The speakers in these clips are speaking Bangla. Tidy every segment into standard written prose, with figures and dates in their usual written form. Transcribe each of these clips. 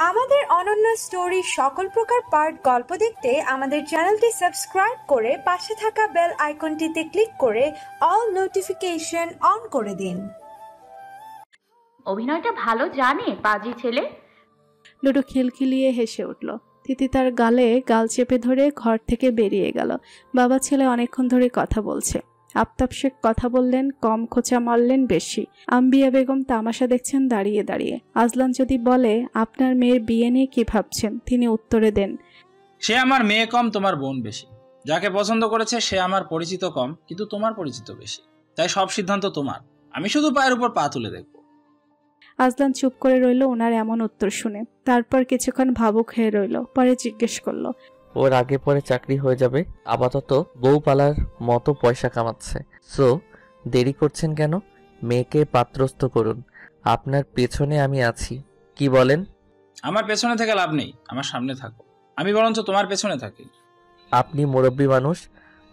আমাদের অনন্য স্টোরি সকল প্রকার পার্ট গল্প দেখতে আমাদের চ্যানেলটি সাবস্ক্রাইব করে পাশে থাকা বেল আইকনটিতে ক্লিক করে অল নোটিফিকেশন অন করে দিন। অভিনয়টা ভালো জানে পাজি ছেলে। লুডো খিলখিলিয়ে হেসে উঠল। তিথি তার গালে গাল চেপে ধরে ঘর থেকে বেরিয়ে গেল। বাবা ছেলে অনেকক্ষণ ধরে কথা বলছে। আফতাব শেখ কথা বললেন কম, খোঁচা মারলেন বেশি। আম্বিয়া বেগম তামাশা দেখছেন দাঁড়িয়ে দাঁড়িয়ে। আজলান যদি বলে আপনার মেয়ের বিয়ে নিয়ে কি ভাবছেন, তিনি উত্তরে দেন, সে আমার মেয়ে কম, তোমার বোন বেশি। যাকে পছন্দ করেছে সে আমার পরিচিত কম, কিন্তু তোমার পরিচিত বেশি। তাই সব সিদ্ধান্ত তোমার, আমি শুধু পায়ের উপর পা তুলে দেখব। আজলান চুপ করে রইল ওনার এমন উত্তর শুনে। তারপর কিছুক্ষণ ভাবুক হয়ে রইল। পরে জিজ্ঞেস করলো, ওর আগে পরে চাকরি হয়ে যাবে, আপাতত বউ পালার মতো পয়সা কামাচ্ছে। সো দেরি করছেন কেন? মেয়েকে পাত্রস্থ করুন, আপনার পেছনে আমি আছি। কি বলেন? আমার পেছনে থেকে লাভ নেই, আমার সামনে থাকো। আমি বরঞ্চ তোমার পেছনে থাকি। আপনি মুরব্বী মানুষ,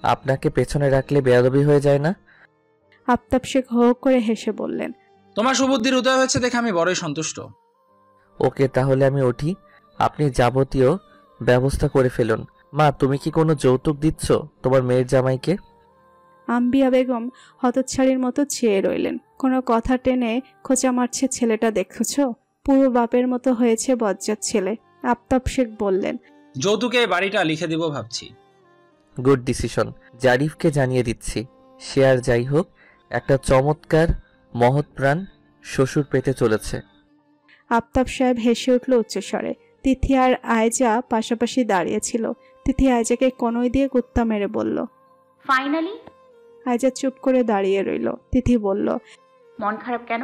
আপনাকে পেছনে রাখলে বেয়াদবি হয়ে যায় না? আফতাব শেখ হো করে হেসে বললেন, তোমার সুবুদ্ধির উদয় হয়েছে দেখে আমি বড়ই সন্তুষ্ট। ওকে, তাহলে আমি উঠি। আপনি যাবতীয় ব্যবস্থা করে ফেলুন। মা, তুমি কি কোনো যৌতুক দিচ্ছ তোমার মেয়ের জামাইকে? আম্বিয়া বেগম হতচ্ছাড়ির মতো চেয়ে রইলেন। কোনো কথা টেনে খোঁচা মারছে ছেলেটা, দেখেছ? পুরো বাপের মতো হয়েছে বজ্জাত ছেলে। আফতাব শেখ বললেন, যৌতুকে এই বাড়িটা লিখে দিব ভাবছি। Good decision. জারিফকে জানিয়ে দিচ্ছি। সে আর যাই হোক, একটা চমৎকার মহৎ প্রাণ শ্বশুর পেতে চলেছে। আফতাব সাহেব হেসে উঠল উচ্চস্বরে। তিথি আর আয়জা পাশাপাশি দাঁড়িয়েছিল। তিথি আয়জাকে কনই দিয়ে কুত্তা মেরে বলল, ফাইনালি? আয়জা চুপ করে দাঁড়িয়ে রইল। তিথি বলল, মন খারাপ কেন?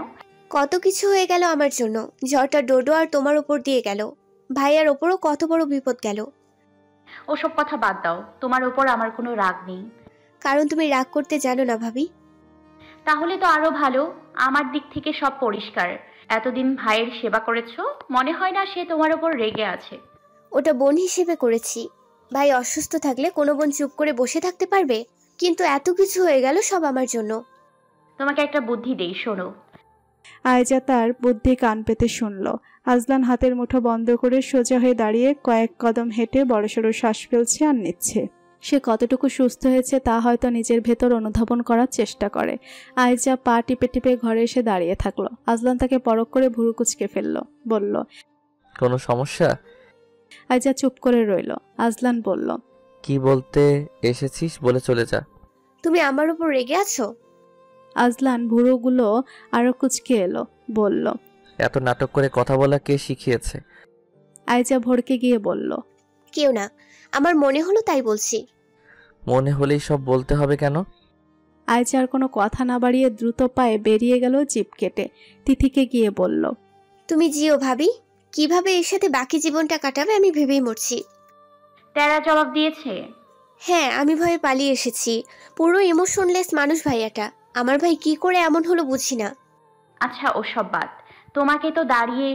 কত কিছু হয়ে গেল আমার জন্য। ঝড়টা ডোডো আর তোমার উপর দিয়ে গেল, ভাইয়ার ওপরও কত বড় বিপদ গেল। ওসব কথা বাদ দাও, তোমার উপর আমার কোনো রাগ নেই। কারণ তুমি রাগ করতে জানো না ভাবি। তাহলে তো আরো ভালো, আমার দিক থেকে সব পরিষ্কার। এতদিন ভাইয়ের সেবা করেছো, মনে হয় না সে তোমার উপর রেগে আছে। ওটা বোন হিসেবে করেছি। ভাই অসুস্থ থাকলে কোনো বোন চুপ করে বসে থাকতে পারবে? কিন্তু এত কিছু হয়ে গেল সব আমার জন্য। তোমাকে একটা বুদ্ধি দেই, শোনো। আয়জা তার বুদ্ধি কান পেতে শুনল। আজলান হাতের মুঠো বন্ধ করে সোজা হয়ে দাঁড়িয়ে কয়েক কদম হেঁটে বড়সড় শ্বাস ফেলছে আর নিচ্ছে। সে কতটুকু সুস্থ হয়েছে তা হয়তো নিজের ভেতর অনুধাবন করার চেষ্টা করে। আয়জা পা টিপে টিপে ঘরে এসে দাঁড়িয়ে থাকলো। আজলান তাকে পরখ করে ভুরু কুচকে ফেললো, বলল, কোনো সমস্যা? আয়জা চুপ করে রইল। আজলান বলল, কি বলতে এসেছিস বলে চলে যা। তুমি আমার উপর রেগে আছো? আজলান ভুরুগুলো আরো কুচকে এলো, বলল, এত নাটক করে কথা বলা কে শিখিয়েছে? আয়জা ভড়কে গিয়ে বলল, কেউ না, আমার মনে হলো তাই বলছি। মনে হলেই সব বলতে হবে কেন? আয়জা আর কোনো কথা না বাড়িয়ে দ্রুত পায়ে বেরিয়ে গেল জিপ কেটে। তিথিকে গিয়ে বলল, তুমি জিও ভাবি, কিভাবে এর সাথে বাকি জীবনটা কাটাবে আমি ভেবেই মরছি। তেরা জবাব দিয়েছে? হ্যাঁ, আমি ভয়ে পালিয়ে এসেছি। পুরো ইমোশনলেস মানুষ ভাইয়াটা। আমার ভাই কি করে এমন হলো বুঝি না। আচ্ছা ওসব বাদ, তোমাকে তো দাঁড়িয়ে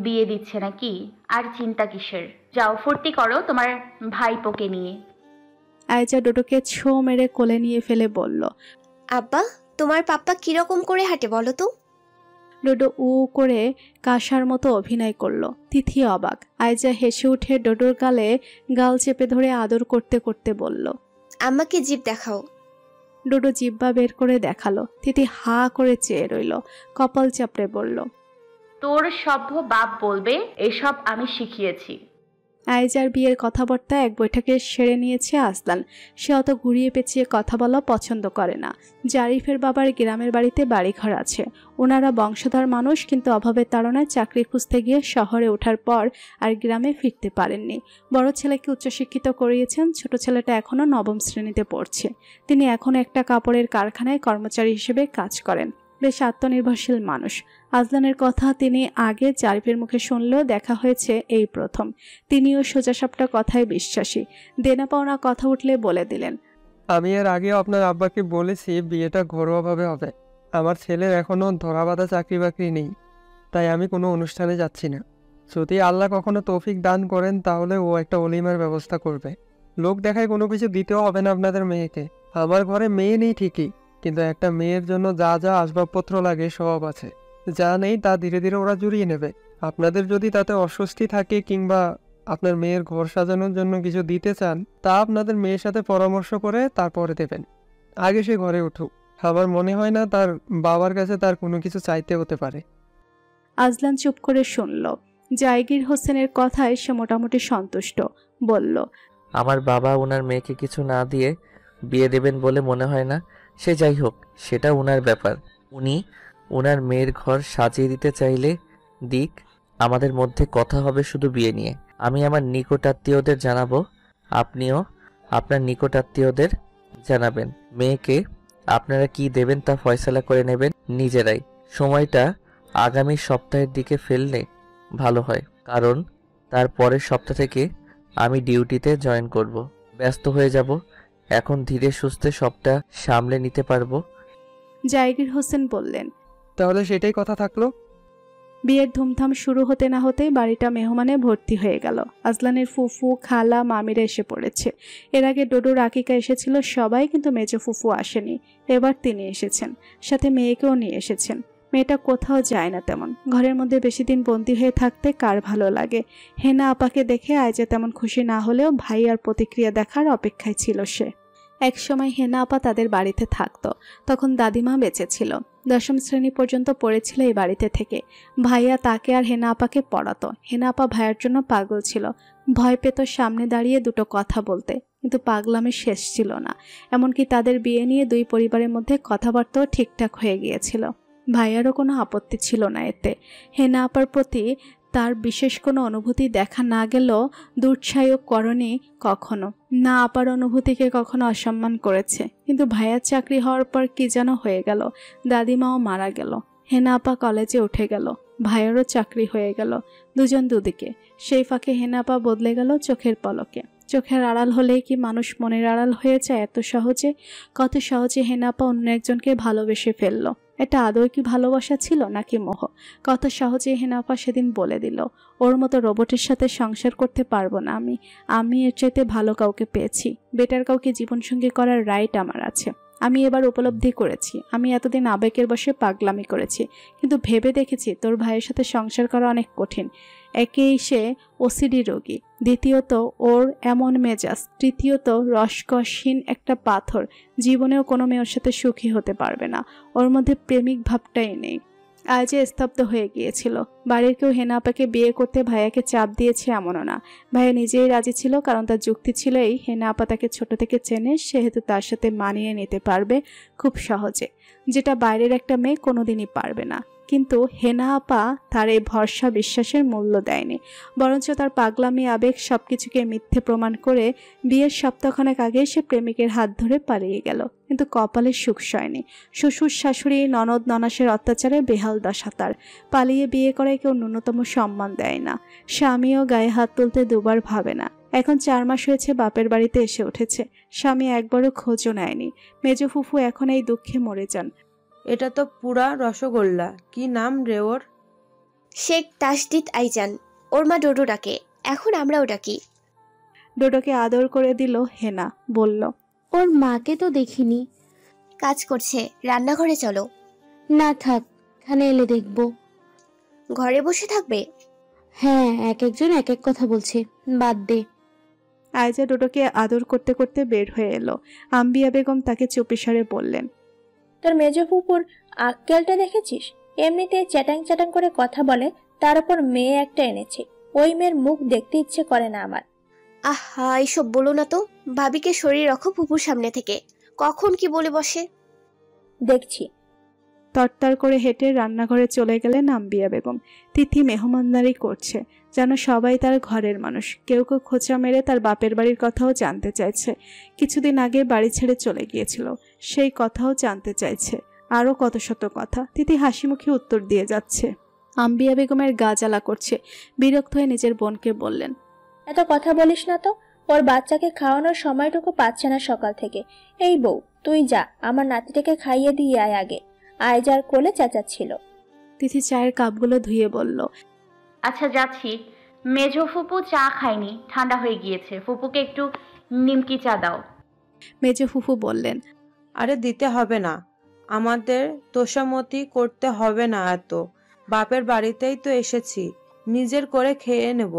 বিয়ে দিচ্ছে নাকি? আর চিন্তা কিসের? যাও ফুর্তি করো তোমার ভাইপোকে নিয়ে। আয়জা ডোডোকে ছো মেরে কোলে নিয়ে ফেলে বলল, আব্বা, তোমার পাপ্পা কিরকম করে হাঁটে বলো তো? ডোডো উ করে কাঁসার মতো অভিনয় করলো। তিথি অবাক। আয়জা হেসে উঠে ডোডোর গালে গাল চেপে ধরে আদর করতে করতে বলল, আমাকে জিভ দেখাও। ডোডো জিব্বা বের করে দেখালো। তিথি হা করে চেয়ে রইল, কপাল চাপড়ে বলল, তোর সভ্য বাপ বলবে এসব আমি শিখিয়েছি। আয়জার বিয়ের কথাবার্তা এক বৈঠকে সেরে নিয়েছে আজলান। সে অত ঘুরিয়ে পেঁচিয়ে কথা বলা পছন্দ করে না। জারিফের বাবার গ্রামের বাড়িতে বাড়িঘর আছে। ওনারা বংশধর মানুষ, কিন্তু অভাবের তাড়নায় চাকরি খুঁজতে গিয়ে শহরে ওঠার পর আর গ্রামে ফিরতে পারেননি। বড় ছেলেকে উচ্চশিক্ষিত করিয়েছেন, ছোট ছেলেটা এখনও নবম শ্রেণীতে পড়ছে। তিনি এখন একটা কাপড়ের কারখানায় কর্মচারী হিসেবে কাজ করেন। বেশ আত্মনির্ভরশীল মানুষ। আজলানের কথা তিনি আগে জারিফের মুখে শুনলেও দেখা হয়েছে এই প্রথম। তিনিও সোজাসাপটা কথায় বিশ্বাসী। দেনা পাওনা কথা উঠলে বলে দিলেন, আমি এর আগেও আপনার আব্বাকে বলেছি বিয়েটা ঘরোয়াভাবে হবে। আমার ছেলের এখনও ধরাবাঁধা চাকরি বাকরি নেই, তাই আমি কোনো অনুষ্ঠানে যাচ্ছি না। যদি আল্লাহ কখনো তৌফিক দান করেন তাহলে ও একটা অলিমার ব্যবস্থা করবে। লোক দেখায় কোনো কিছু দিতেও হবে না আপনাদের মেয়েকে। আমার ঘরে মেয়ে নেই ঠিকই, কিন্তু একটা মেয়ের জন্য যা যা আসবাবপত্র লাগে সব আছে। যা নেই তা ধীরে ধীরে ওরা জুড়িয়ে নেবে। আপনাদের যদি তাতে অস্বস্তি থাকে কিংবা আপনার মেয়ের ঘর সাজানোর জন্য কিছু দিতে চান, তা আপনাদের মেয়ের সাথে পরামর্শ করে তারপরে দেবেন। আগে সে ঘরে উঠুক। আমার মনে হয় না তার বাবার কাছে তার কোনো কিছু চাইতে হতে পারে। আজলান চুপ করে শুনল। জায়গির হোসেনের কথায় সে মোটামুটি সন্তুষ্ট। বলল, আমার বাবা ওনার মেয়েকে কিছু না দিয়ে বিয়ে দেবেন বলে মনে হয় না। সে যাই হোক, সেটা ওনার ব্যাপার। উনি ওনার মেয়ের ঘর সাজিয়ে দিতে চাইলে দিক, আমাদের মধ্যে কথা হবে শুধু বিয়ে নিয়ে। আমি আমার নিকটাত্মীয়দের জানাবো, আপনিও আপনার নিকটাত্মীয়দের জানাবেন। মেয়েকে আপনারা কি দেবেন তা ফয়সালা করে নেবেন নিজেরাই। সময়টা আগামী সপ্তাহের দিকে ফেললে ভালো হয়, কারণ তার পরের সপ্তাহ থেকে আমি ডিউটিতে জয়েন করব। ব্যস্ত হয়ে যাব। এখন ধীরে সুস্থে সবটা সামলে নিতে পারবো। জায়গির হোসেন বললেন, তাহলে সেটাই কথা থাকলো। বিয়ের ধুমধাম শুরু হতে না হতেই বাড়িটা মেহমানে ভর্তি হয়ে গেল। আজলানের ফুফু, খালা, মামিরা এসে পড়েছে। এর আগে ডোডো, রাকিকা এসেছিল সবাই, কিন্তু মেজো ফুফু আসেনি। এবার তিনি এসেছেন, সাথে মেয়েকেও নিয়ে এসেছেন। মেয়েটা কোথাও যায় না তেমন। ঘরের মধ্যে বেশি দিন বন্দী হয়ে থাকতে কার ভালো লাগে। হেনা আপাকে দেখে আয়জা তেমন খুশি না হলেও ভাই আর প্রতিক্রিয়া দেখার অপেক্ষায় ছিল সে। একসময় হেনা আপা তাদের বাড়িতে থাকতো, তখন দাদিমা বেঁচে ছিল। 10ম শ্রেণী পর্যন্ত পড়েছিল এই বাড়িতে থেকে। ভাইয়া তাকে আর হেনা আপাকে পড়াতো। হেনা আপা ভাইয়ার জন্য পাগল ছিল, ভয় পেত সামনে দাঁড়িয়ে দুটো কথা বলতে, কিন্তু পাগলামে শেষ ছিল না। এমনকি তাদের বিয়ে নিয়ে দুই পরিবারের মধ্যে কথাবার্তাও ঠিকঠাক হয়ে গিয়েছিল। ভাইয়ারও কোনো আপত্তি ছিল না এতে। হেনা আপার প্রতি তার বিশেষ কোনো অনুভূতি দেখা না গেলেও দুঃসাহস করেনি কখনো। না আপার অনুভূতিকে কখনো অসম্মান করেছে। কিন্তু ভাইয়ার চাকরি হওয়ার পর কি যেন হয়ে গেল। দাদিমাও মারা গেল। হেনা আপা কলেজে উঠে গেল। ভাইয়েরও চাকরি হয়ে গেল। দুজন দুদিকে। সেই ফাঁকে হেনা আপা বদলে গেল চোখের পলকে। চোখের আড়াল হলেই কি মানুষ মনের আড়াল হয়ে যায় এত সহজে? কত সহজে হেনা আপা অন্য একজনকে ভালোবেসে ফেললো। এটা আদৌ কি ভালোবাসা ছিল নাকি মোহ? কত সহজে হেনা আপা সেদিন বলে দিল, ওর মতো রোবটের সাথে সংসার করতে পারবো না আমি এর চাইতে ভালো কাউকে পেয়েছি। বেটার কাউকে জীবনসঙ্গী করার রাইট আমার আছে। আমি এবার উপলব্ধি করেছি আমি এতদিন আবেগের বশে পাগলামি করেছি, কিন্তু ভেবে দেখেছি তোর ভাইয়ের সাথে সংসার করা অনেক কঠিন। একেই সে ওসিডি রোগী, দ্বিতীয়ত ওর এমন মেজাজ, তৃতীয়ত রসকসহীন একটা পাথর। জীবনেও কোনো মেয়ের সাথে সুখী হতে পারবে না। ওর মধ্যে প্রেমিক ভাবটাই নেই। আজ স্তব্ধ হয়ে গিয়েছিল। বাড়ির কেউ হেনা আপাকে বিয়ে করতে ভাইয়াকে চাপ দিয়েছে এমনও না। ভাইয়া নিজেই রাজি ছিল, কারণ তার যুক্তি ছিল এই, হেনা আপা তাকে ছোট থেকে চেনে, সেহেতু তার সাথে মানিয়ে নিতে পারবে খুব সহজে, যেটা বাইরের একটা মেয়ে কোনোদিনই পারবে না। কিন্তু হেনা আপা তার এই ভরসা বিশ্বাসের মূল্য দেয়নি, বরঞ্চ তার পাগলামি আবেগ সবকিছুকে মিথ্যে প্রমাণ করে বিয়ের সপ্তাহখানেক আগেই সে প্রেমিকের হাত ধরে পালিয়ে গেল। কিন্তু কপালে সুখ সয়নি। শ্বশুর শাশুড়ি ননদ ননাসের অত্যাচারে বেহাল দশা তার। পালিয়ে বিয়ে করে কেউ ন্যূনতম সম্মান দেয় না। স্বামীও গায়ে হাত তুলতে দুবার ভাবে না। এখন 4 মাস হয়েছে বাপের বাড়িতে এসে উঠেছে। স্বামী একবারও খোঁজও নেয়নি। মেজো ফুফু এখন এই দুঃখে মরে যান। এটা তো পুরা রসগোল্লা। কি নাম রে ওর? শেখ তাসদিদ আইজান। ওর মা ডোডো ডাকে, এখন আমরাও ডাকি। ডোডোকে আদর করে দিল হেনা। বলল, ওর মাকে তো দেখিনি। কাজ করছে, রান্নাঘরে চলো। না থাক, এখানে এলে দেখবো। ঘরে বসে থাকবে? হ্যাঁ, এক একজন এক এক কথা বলছে, বাদ দে। আয়জা ডোডোকে আদর করতে করতে বের হয়ে এলো। আম্বিয়া বেগম তাকে চুপিসারে বললেন, তোর মেজো ফুপুর আক্কেলটা দেখেছিস? এমনিতে চ্যাটাং চ্যাটাং করে কথা বলে, তার উপর মেয়ে একটা এনেছে। ওই মেয়ের মুখ দেখতে ইচ্ছে করে না আমার। আহা, এইসব বলো না তো। ভাবিকে শরীর রাখো ফুপুর সামনে থেকে। কখন কি বলে বসে দেখছি। তরতর করে হেঁটে রান্নাঘরে চলে গেলেন আম্বিয়া বেগম। তিথি মেহমানদারি করছে, যেন সবাই তার ঘরের মানুষ। কেউ কেউ খোঁচা মেরে তার বাপের বাড়ির কথাও জানতে চাইছে। কিছুদিন আগে বাড়ি ছেড়ে চলে গিয়েছিল, সেই কথাও জানতে চাইছে। আরও কত শত কথা। তিথি হাসি মুখে উত্তর দিয়ে যাচ্ছে। আম্বিয়া বেগমের গা জ্বালা করছে। বিরক্ত হয়ে নিজের বোনকে বললেন, এত কথা বলিস না তো। ওর বাচ্চাকে খাওয়ানোর সময়টুকু পাচ্ছে না সকাল থেকে। এই বউ, তুই যা, আমার নাতিটাকে খাইয়ে দিয়ে আয় আগে। আয়জার কোলে চেঁচাচ্ছিল। তিথি চায়ের কাপগুলো ধুয়ে বলল, আচ্ছা যাচ্ছি। মেজো ফুপু চা খায়নি, ঠান্ডা হয়ে গিয়েছে। ফুপুকে একটু নিমকি চা দাও। মেজো ফুফু বললেন, আরে দিতে হবে না, আমাদের তোষামতি করতে হবে না এত। বাপের বাড়িতেই তো এসেছি, নিজের করে খেয়ে নেব।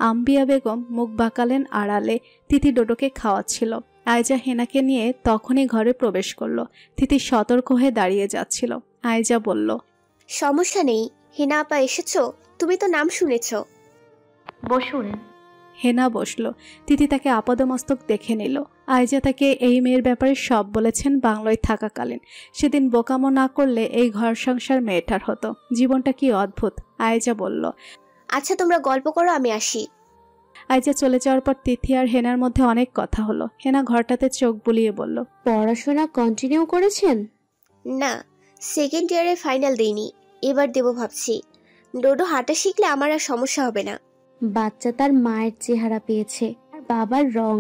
আম্বিয়া বেগম মুখ বাঁকালেন আড়ালে। তিথি ডোডোকে খাওয়াচ্ছিল। আয়জা হেনাকে নিয়ে তখনই ঘরে প্রবেশ করলো। তিথি সতর্ক হয়ে দাঁড়িয়ে যাচ্ছিল। আয়জা বলল, সমস্যা নেই, হেনা আপা এসেছো? তুমি তো নাম শুনেছ। বসুন। হেনা বসলো। তিথি তাকে আপাদমস্তক দেখে নিল। আয়জা তাকে এই মেয়ের ব্যাপারে সব বলেছেন বাংলায় থাকাকালীন। সেদিন বোকামো না করলে এই ঘর সংসার মেয়েটার হতো। জীবনটা কি অদ্ভুত। আয়জা বলল, আচ্ছা তোমরা গল্প করো, আমি আসি। আয়জা চলে যাওয়ার পর তিথি আর হেনার মধ্যে অনেক কথা হলো। হেনা ঘরটাতে চোখ বুলিয়ে বলল, পড়াশোনা কন্টিনিউ করেছেন? না, সেকেন্ড ইয়ারে ফাইনাল দেইনি, এবার দেবো ভাবছি। ডোডো হাঁটা শিখলে আমার আর সমস্যা হবে না। বাচ্চা তার মায়ের চেহারা পেয়েছে আর বাবার রং।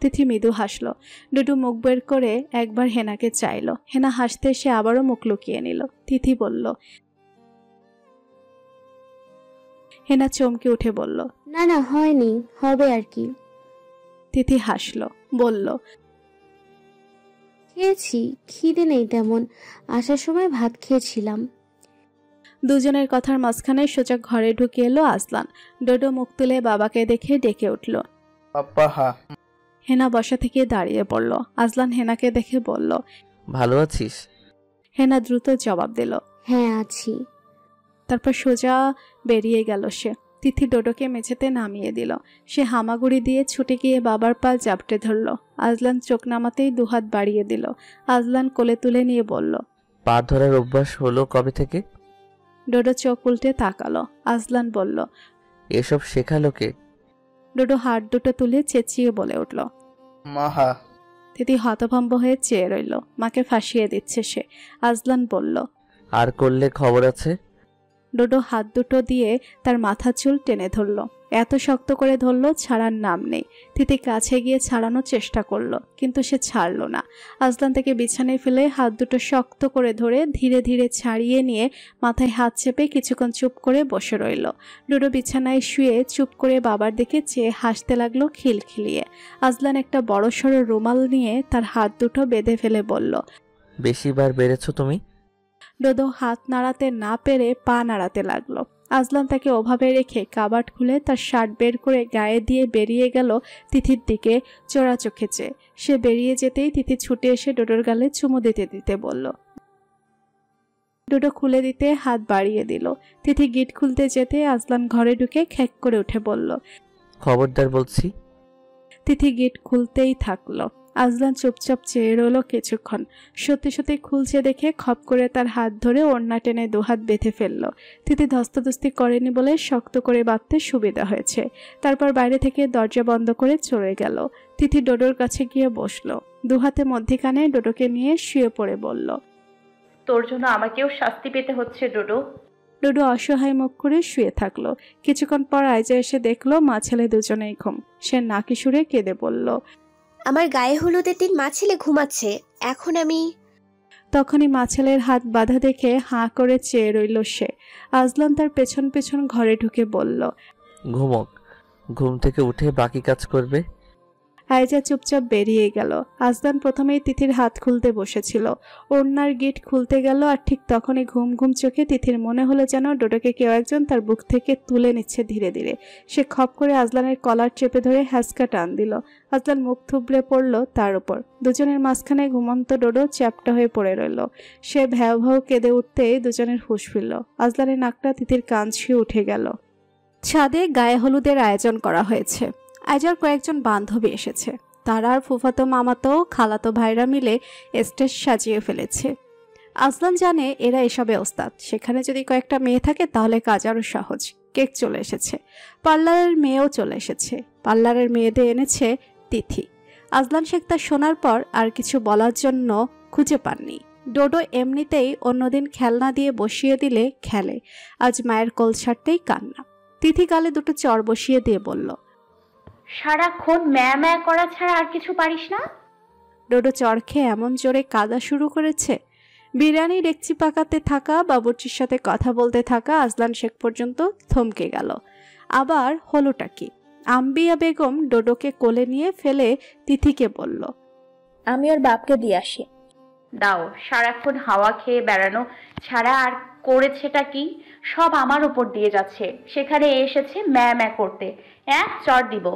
তিথি মৃদু হাসলো। ডুডু মুখ বের করে একবার হেনাকে চাইল। হেনা হাসতে সে আবারও মুখ লুকিয়ে নিল। তিথি বলল, হেনা চমকে উঠে বলল, না না, হয়নি, হবে আর কি। তিথি হাসলো, বলল, খেয়েছি, খিদে নেই তেমন, আসার সময় ভাত খেয়েছিলাম। দুজনের কথার মাঝখানে সোজা ঘরে ঢুকে এলো আজলান। ডোডো মুখ তুলে বাবাকে দেখে ডেকে উঠল। হেনা বসা থেকে দাঁড়িয়ে পড়ল। আজলান হেনাকে দেখে বলল, ভালো আছিস? হেনা দ্রুত জবাব দিল, হ্যাঁ আছি। তারপর সোজা বেরিয়ে গেল সে। তিথি ডোডোকে মেঝেতে নামিয়ে দিল। সে হামাগুড়ি দিয়ে ছুটে গিয়ে বাবার পা জাপটে ধরল। আজলান চোখ নামাতেই দুহাত বাড়িয়ে দিল। আজলান কোলে তুলে নিয়ে বলল, পা ধরার অভ্যাস হলো কবে থেকে? ডোডো চোখ উল্টে তাকালো। আজলান বলল, এসব শেখালো কে? ডোডো হাত দুটো তুলে চেঁচিয়ে বলে উঠল, মা। তিথি হতভম্ব হয়ে চেয়ে রইল। মাকে ফাঁসিয়ে দিচ্ছে সে। আজলান বলল, আর করলে খবর আছে। ডোডো হাত দুটো দিয়ে তার মাথা চুল টেনে ধরল। এত শক্ত করে ধরল, ছাড়ার নাম নেই। তিথি কাছে গিয়ে ছাড়ানোর চেষ্টা করলো, কিন্তু সে ছাড়ল না। আজলান তাকে বিছানায় ফেলে হাত দুটো শক্ত করে ধরে ধীরে ধীরে ছাড়িয়ে নিয়ে মাথায় হাত চেপে কিছুক্ষণ চুপ করে বসে রইল। ডোডো বিছানায় শুয়ে চুপ করে বাবার দিকে চেয়ে হাসতে লাগলো খিলখিলিয়ে। আজলান একটা বড়সড় রুমাল নিয়ে তার হাত দুটো বেঁধে ফেলে বলল, বেশিবার বেড়েছো তুমি। ডোডো হাত নাড়াতে না পেরে পা নাড়াতে লাগলো। আজলান তাকে ওভাবে রেখে কাবাট খুলে তার শার্ট বের করে গায়ে দিয়ে বেরিয়ে গেল তিথির দিকে চোরা চোখে চেয়ে। সে বেরিয়ে যেতেই তিথি ছুটে এসে ডোডোর গালে চুমু দিতে দিতে বলল। ডোডো খুলে দিতে হাত বাড়িয়ে দিল। তিথি গিট খুলতে যেতে আজলান ঘরে ঢুকে খ্যাক করে উঠে বলল, খবরদার বলছি। তিথি গিট খুলতেই থাকলো। আজলান চুপচাপ চেয়ে রইল কিছুক্ষণ। সত্যি সত্যি খুলছে দেখে খপ করে তার হাত ধরে ওড়না টেনে দুহাত বেঁধে ফেললো। তিথি ধস্তাধস্তি করেনি বলে শক্ত করে বাঁধতে সুবিধা হয়েছে। তারপর বাইরে থেকে দরজা বন্ধ করে চলে গেল। তিথি ডোডোর কাছে গিয়ে বসলো। দুহাতে মধ্যিখানে ডোডোকে নিয়ে শুয়ে পড়ে বলল, তোর জন্য আমাকেও শাস্তি পেতে হচ্ছে ডোডো। ডোডো অসহায় মুখ করে শুয়ে থাকলো। কিছুক্ষণ পর আয়জা এসে দেখলো মা ছেলে দুজনেই ঘুম। সে নাকি সুরে কেঁদে বলল, আমার গায়ে হলুদের দিন মা ছেলে ঘুমাচ্ছে, এখন আমি। তখনই মা ছেলের হাত বাঁধা দেখে হাঁ করে চেয়ে রইল সে। আজলান তার পেছন পেছন ঘরে ঢুকে বলল, ঘুমোক, ঘুম থেকে উঠে বাকি কাজ করবে। আয়জা চুপচাপ বেরিয়ে গেল। আজলান প্রথমেই তিথির হাত খুলতে বসেছিল। ওড়নার গিট খুলতে গেল, আর ঠিক তখনই ঘুম ঘুম চোখে তিথির মনে হলো যেন ডোডোকে কেউ একজন তার বুক থেকে তুলে নিচ্ছে ধীরে ধীরে। সে খপ করে আজলানের কলার চেপে ধরে হ্যাঁচকা টান দিল। আজলান মুখ থুবড়ে পড়ল তার উপর। দুজনের মাঝখানে ঘুমন্ত ডোডো চ্যাপটা হয়ে পড়ে রইল। সে ভ্যাও ভ্যাও কেঁদে উঠতেই দুজনের হুঁশ ফিরল। আজলানের নাকটা তিথির কান ছুঁয়ে উঠে গেল। ছাদে গায়ে হলুদের আয়োজন করা হয়েছে। আয়জার কয়েকজন বান্ধবী এসেছে। তারা আর ফুফাতো মামাতো খালাতো ভাইরা মিলে স্টেজ সাজিয়ে ফেলেছে। আজলান জানে এরা এসবে ওস্তাদ। সেখানে যদি কয়েকটা মেয়ে থাকে তাহলে কাজ আরও সহজ। কেক চলে এসেছে, পার্লারের মেয়েও চলে এসেছে। পার্লারের মেয়েদের এনেছে তিথি। আজলান শেখ তা শোনার পর আর কিছু বলার জন্য খুঁজে পাননি। ডোডো এমনিতেই অন্যদিন খেলনা দিয়ে বসিয়ে দিলে খেলে, আজ মায়ের কোল ছাড়তেই কান্না। তিথি গালে দুটো চর বসিয়ে দিয়ে বলল, সারাক্ষণ ম্যা ম্যা করা ছাড়া আর কিছু পারিস না? ডোডো চর খেয়ে এমন জোরে কাঁদা শুরু করেছে। বিরিয়ানি ডেকচি পাকাতে থাকা বাবুর্চির সাথে কথা বলতে থাকা আজলান শেখ পর্যন্ত থমকে গেল। আবার হলোটা কি? আম্বিয়া বেগম ডোডোকে কোলে নিয়ে ফেলে তিথিকে বলল, আমি ওর বাপকে দিয়ে আসি। দাও। সারাক্ষণ হাওয়া খেয়ে বেড়ানো ছাড়া আর করেছেটা কি? সব আমার উপর দিয়ে যাচ্ছে, সেখানে এসেছে ম্যা ম্যা করতে। এক চর দিব।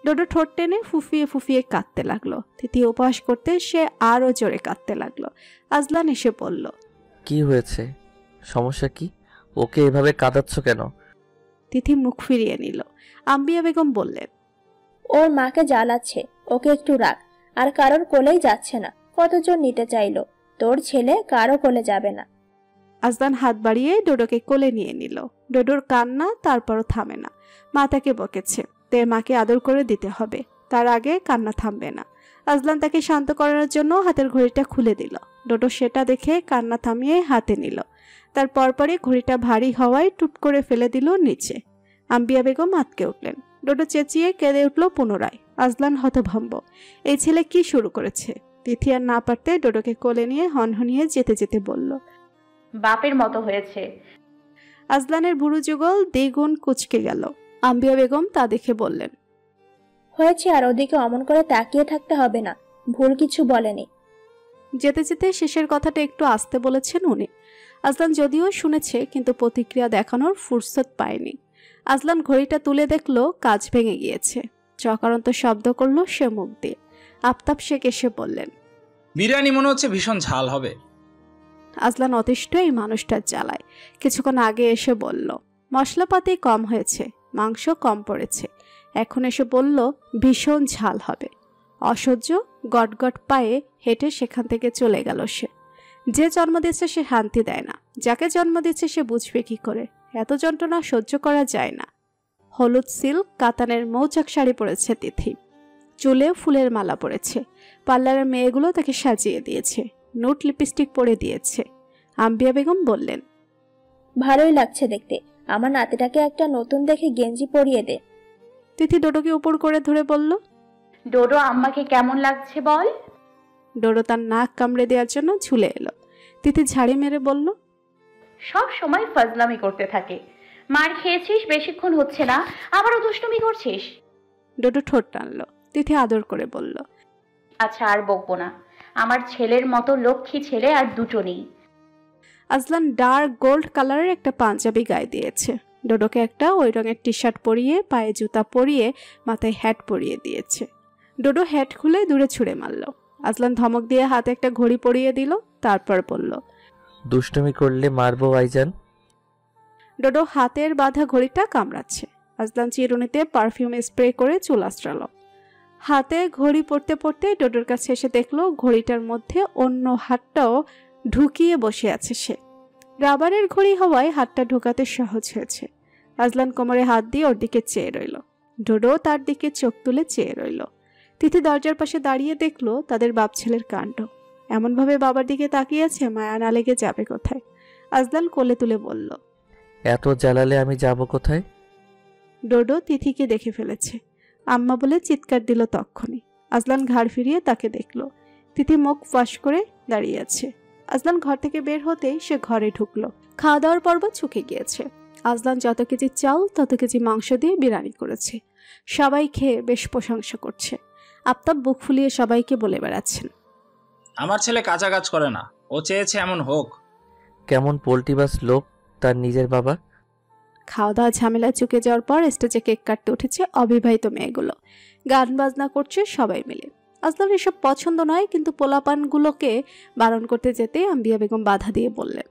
ডোডো ঠোঁট টেনে ফুফিয়ে ফুফিয়ে কাঁদতে লাগলো। তিথি উপহাস করতে সে আরও জোরে কাঁদতে লাগলো। আজলান এসে বলল, কি হয়েছে? সমস্যা কি? ওকে এভাবে কাঁদাচ্ছ কেন? তিথি মুখ ফিরিয়ে নিল। আম্বিয়া বেগম বললেন, ওর মাকে জ্বালাচ্ছে, ওকে একটু রাখ। আর কারোর কোলেই যাচ্ছে না, কতজন নিতে চাইলো, তোর ছেলে কারো কোলে যাবে না। আজলান হাত বাড়িয়ে ডোডোকে কোলে নিয়ে নিল। ডোডোর কান্না তারপরও থামে না। মা তাকে বকেছে, তাই মাকে আদর করে দিতে হবে, তার আগে কান্না থামবে না। আজলান তাকে শান্ত করার জন্য হাতের ঘড়িটা খুলে দিল। ডোডো সেটা দেখে কান্না থামিয়ে হাতে নিল। তার পরপরই ঘড়িটা ভারী হওয়ায় টুপ করে ফেলে দিল নিচে। আম্বিয়া বেগম আঁতকে উঠলেন। ডোডো চেঁচিয়ে কেঁদে উঠল পুনরায়। আজলান হতভম্ব, এই ছেলে কি শুরু করেছে? তিথি আর না পারতে ডোডোকে কোলে নিয়ে হনহনিয়ে যেতে যেতে বলল, বাপের মতো হয়েছে। আজলানের ভুরু যুগল দ্বিগুণ কুচকে গেল। আম্বিয়া বেগম তা দেখে বললেন, হয়েছে, আর ওদিকে অমন করে তাকিয়ে থাকতে হবে না, ভুল কিছু বলেনি। যেতে যেতে শেষের কথাটা একটু আস্তে বলেছেন উনি। আজলান যদিও শুনেছে, কিন্তু প্রতিক্রিয়া দেখানোর ফুরসত পায়নি। আজলান ঘড়িটা তুলে দেখলো কাজ ভেঙে গিয়েছে। চকারন্ত শব্দ করলো সে মুখ দিয়ে। আফতাব শেখ এসে বললেন, বিরিয়ানি মনে হচ্ছে ভীষণ ঝাল হবে। আজলান অতিষ্ঠ এই মানুষটার জ্বালায়। কিছুক্ষণ আগে এসে বলল, মশলাপাতি কম হয়েছে, মাংস কম পড়েছে। এখন এসে বলল ভীষণ ঝাল হবে। অসহ্য গটগট পায়ে হেঁটে সেখান থেকে চলে গেল সে। যে জন্ম দিচ্ছে সে শান্তি দেয় না, যাকে জন্ম দিচ্ছে সে বুঝবে কি করে? এত যন্ত্রণা সহ্য করা যায় না। হলুদ সিল্ক কাতানের মৌচাক শাড়ি পরেছে তিথি, চুলে ফুলের মালা পরেছে। পার্লারের মেয়েগুলো তাকে সাজিয়ে দিয়েছে, নোট লিপস্টিক পরে দিয়েছে। আম্বিয়া বেগম বললেন, ভালোই লাগছে দেখতে, আমার নাতিটাকে একটা নতুন দেখে গেঞ্জি পরিয়ে দে। তিথি ডোডোকে উপর করে ধরে বলল, ডোডো আম্মাকে কেমন লাগছে বল। ডোডো তার নাক কামড়ে দেওয়ার জন্য ঝুলে এলো। তিথি ঝাড়ি মেরে বলল, সব সময় ফাজলামি করতে থাকে। মার খেয়েছিস, বেশিক্ষণ হচ্ছে না, আবারও দুষ্টুমি করছিস। ডোডো ঠোঁট টানলো। তিথি আদর করে বলল, আচ্ছা আর বকবো না, আমার ছেলের মতো লক্ষ্মী ছেলে আর দুটো নেই। আজলান ডার্ক গোল্ড কালারের একটা পাঞ্জাবি গায়ে দিয়েছে। ডোডোকে একটা ওই রঙের টি শার্ট পরিয়ে, পায়ে জুতা পরিয়ে, মাথায় হ্যাট পরিয়ে দিয়েছে। ডোডো হ্যাট খুলে দূরে ছুঁড়ে মারল। আজলান ধমক দিয়ে হাতে একটা ঘড়ি পরিয়ে দিল, তারপর বলল, দুষ্টুমি করলে মারবো ভাইজান। ডোডো হাতের বাঁধা ঘড়িটা কামড়াচ্ছে। আজলান চিরুনিতে পারফিউম স্প্রে করে চুল আঁচড়ালো। হাতে ঘড়ি পরতে পরতে ডোডোর কাছে এসে দেখলো ঘড়িটার মধ্যে অন্য হাতটাও ঢুকিয়ে বসে আছে সে। রাবারের ঘড়ি হওয়ায় হাতটা ঢোকাতে সহজ হয়েছে। আজলান কোমরে হাত দিয়ে ওর দিকে চেয়ে রইল। ডোডো তার দিকে চোখ তুলে চেয়ে রইল। তিথি দরজার পাশে দাঁড়িয়ে দেখলো তাদের বাপ ছেলের কাণ্ড। এমনভাবে বাবার দিকে তাকিয়েছে, মায়া না লেগে যাবে কোথায়। আজলান কোলে তুলে বলল, এত জ্বালালে আমি যাব কোথায়? ডোডো তিথিকে দেখে ফেলেছে। আম্মা বলে চিৎকার দিল তক্ষুনি। আজলান ঘাড় ফিরিয়ে তাকে দেখলো। তিথি মুখ ফাঁস করে দাঁড়িয়ে আছে। আজলান ঘর থেকে বের হতেই সে ঘরে ঢুকলো। খাওয়া দাওয়ার পর্ব চুকে গিয়েছে। আজলান যত কেজি চাল তত কেজি মাংস দিয়ে বিরিয়ানি করেছে। সবাই খেয়ে বেশ প্রশংসা করছে। আফতাব বুক ফুলিয়ে সবাইকে বলে বেড়াচ্ছেন, আমার ছেলে কাঁচা কাজ করে না, ও চেয়েছে এমন হোক। কেমন পোল্টিবাস লোক তার নিজের বাবা। খাওয়া দাওয়া ঝামেলা চুকে যাওয়ার পর স্টেজে কেক কাটতে উঠেছে অবিবাহিত মেয়েগুলো। গান বাজনা করছে সবাই মিলে। আজলান এসব পছন্দ নয়, কিন্তু পোলাপানগুলোকে বারণ করতে যেতে আম্বিয়া বেগম বাধা দিয়ে বললেন,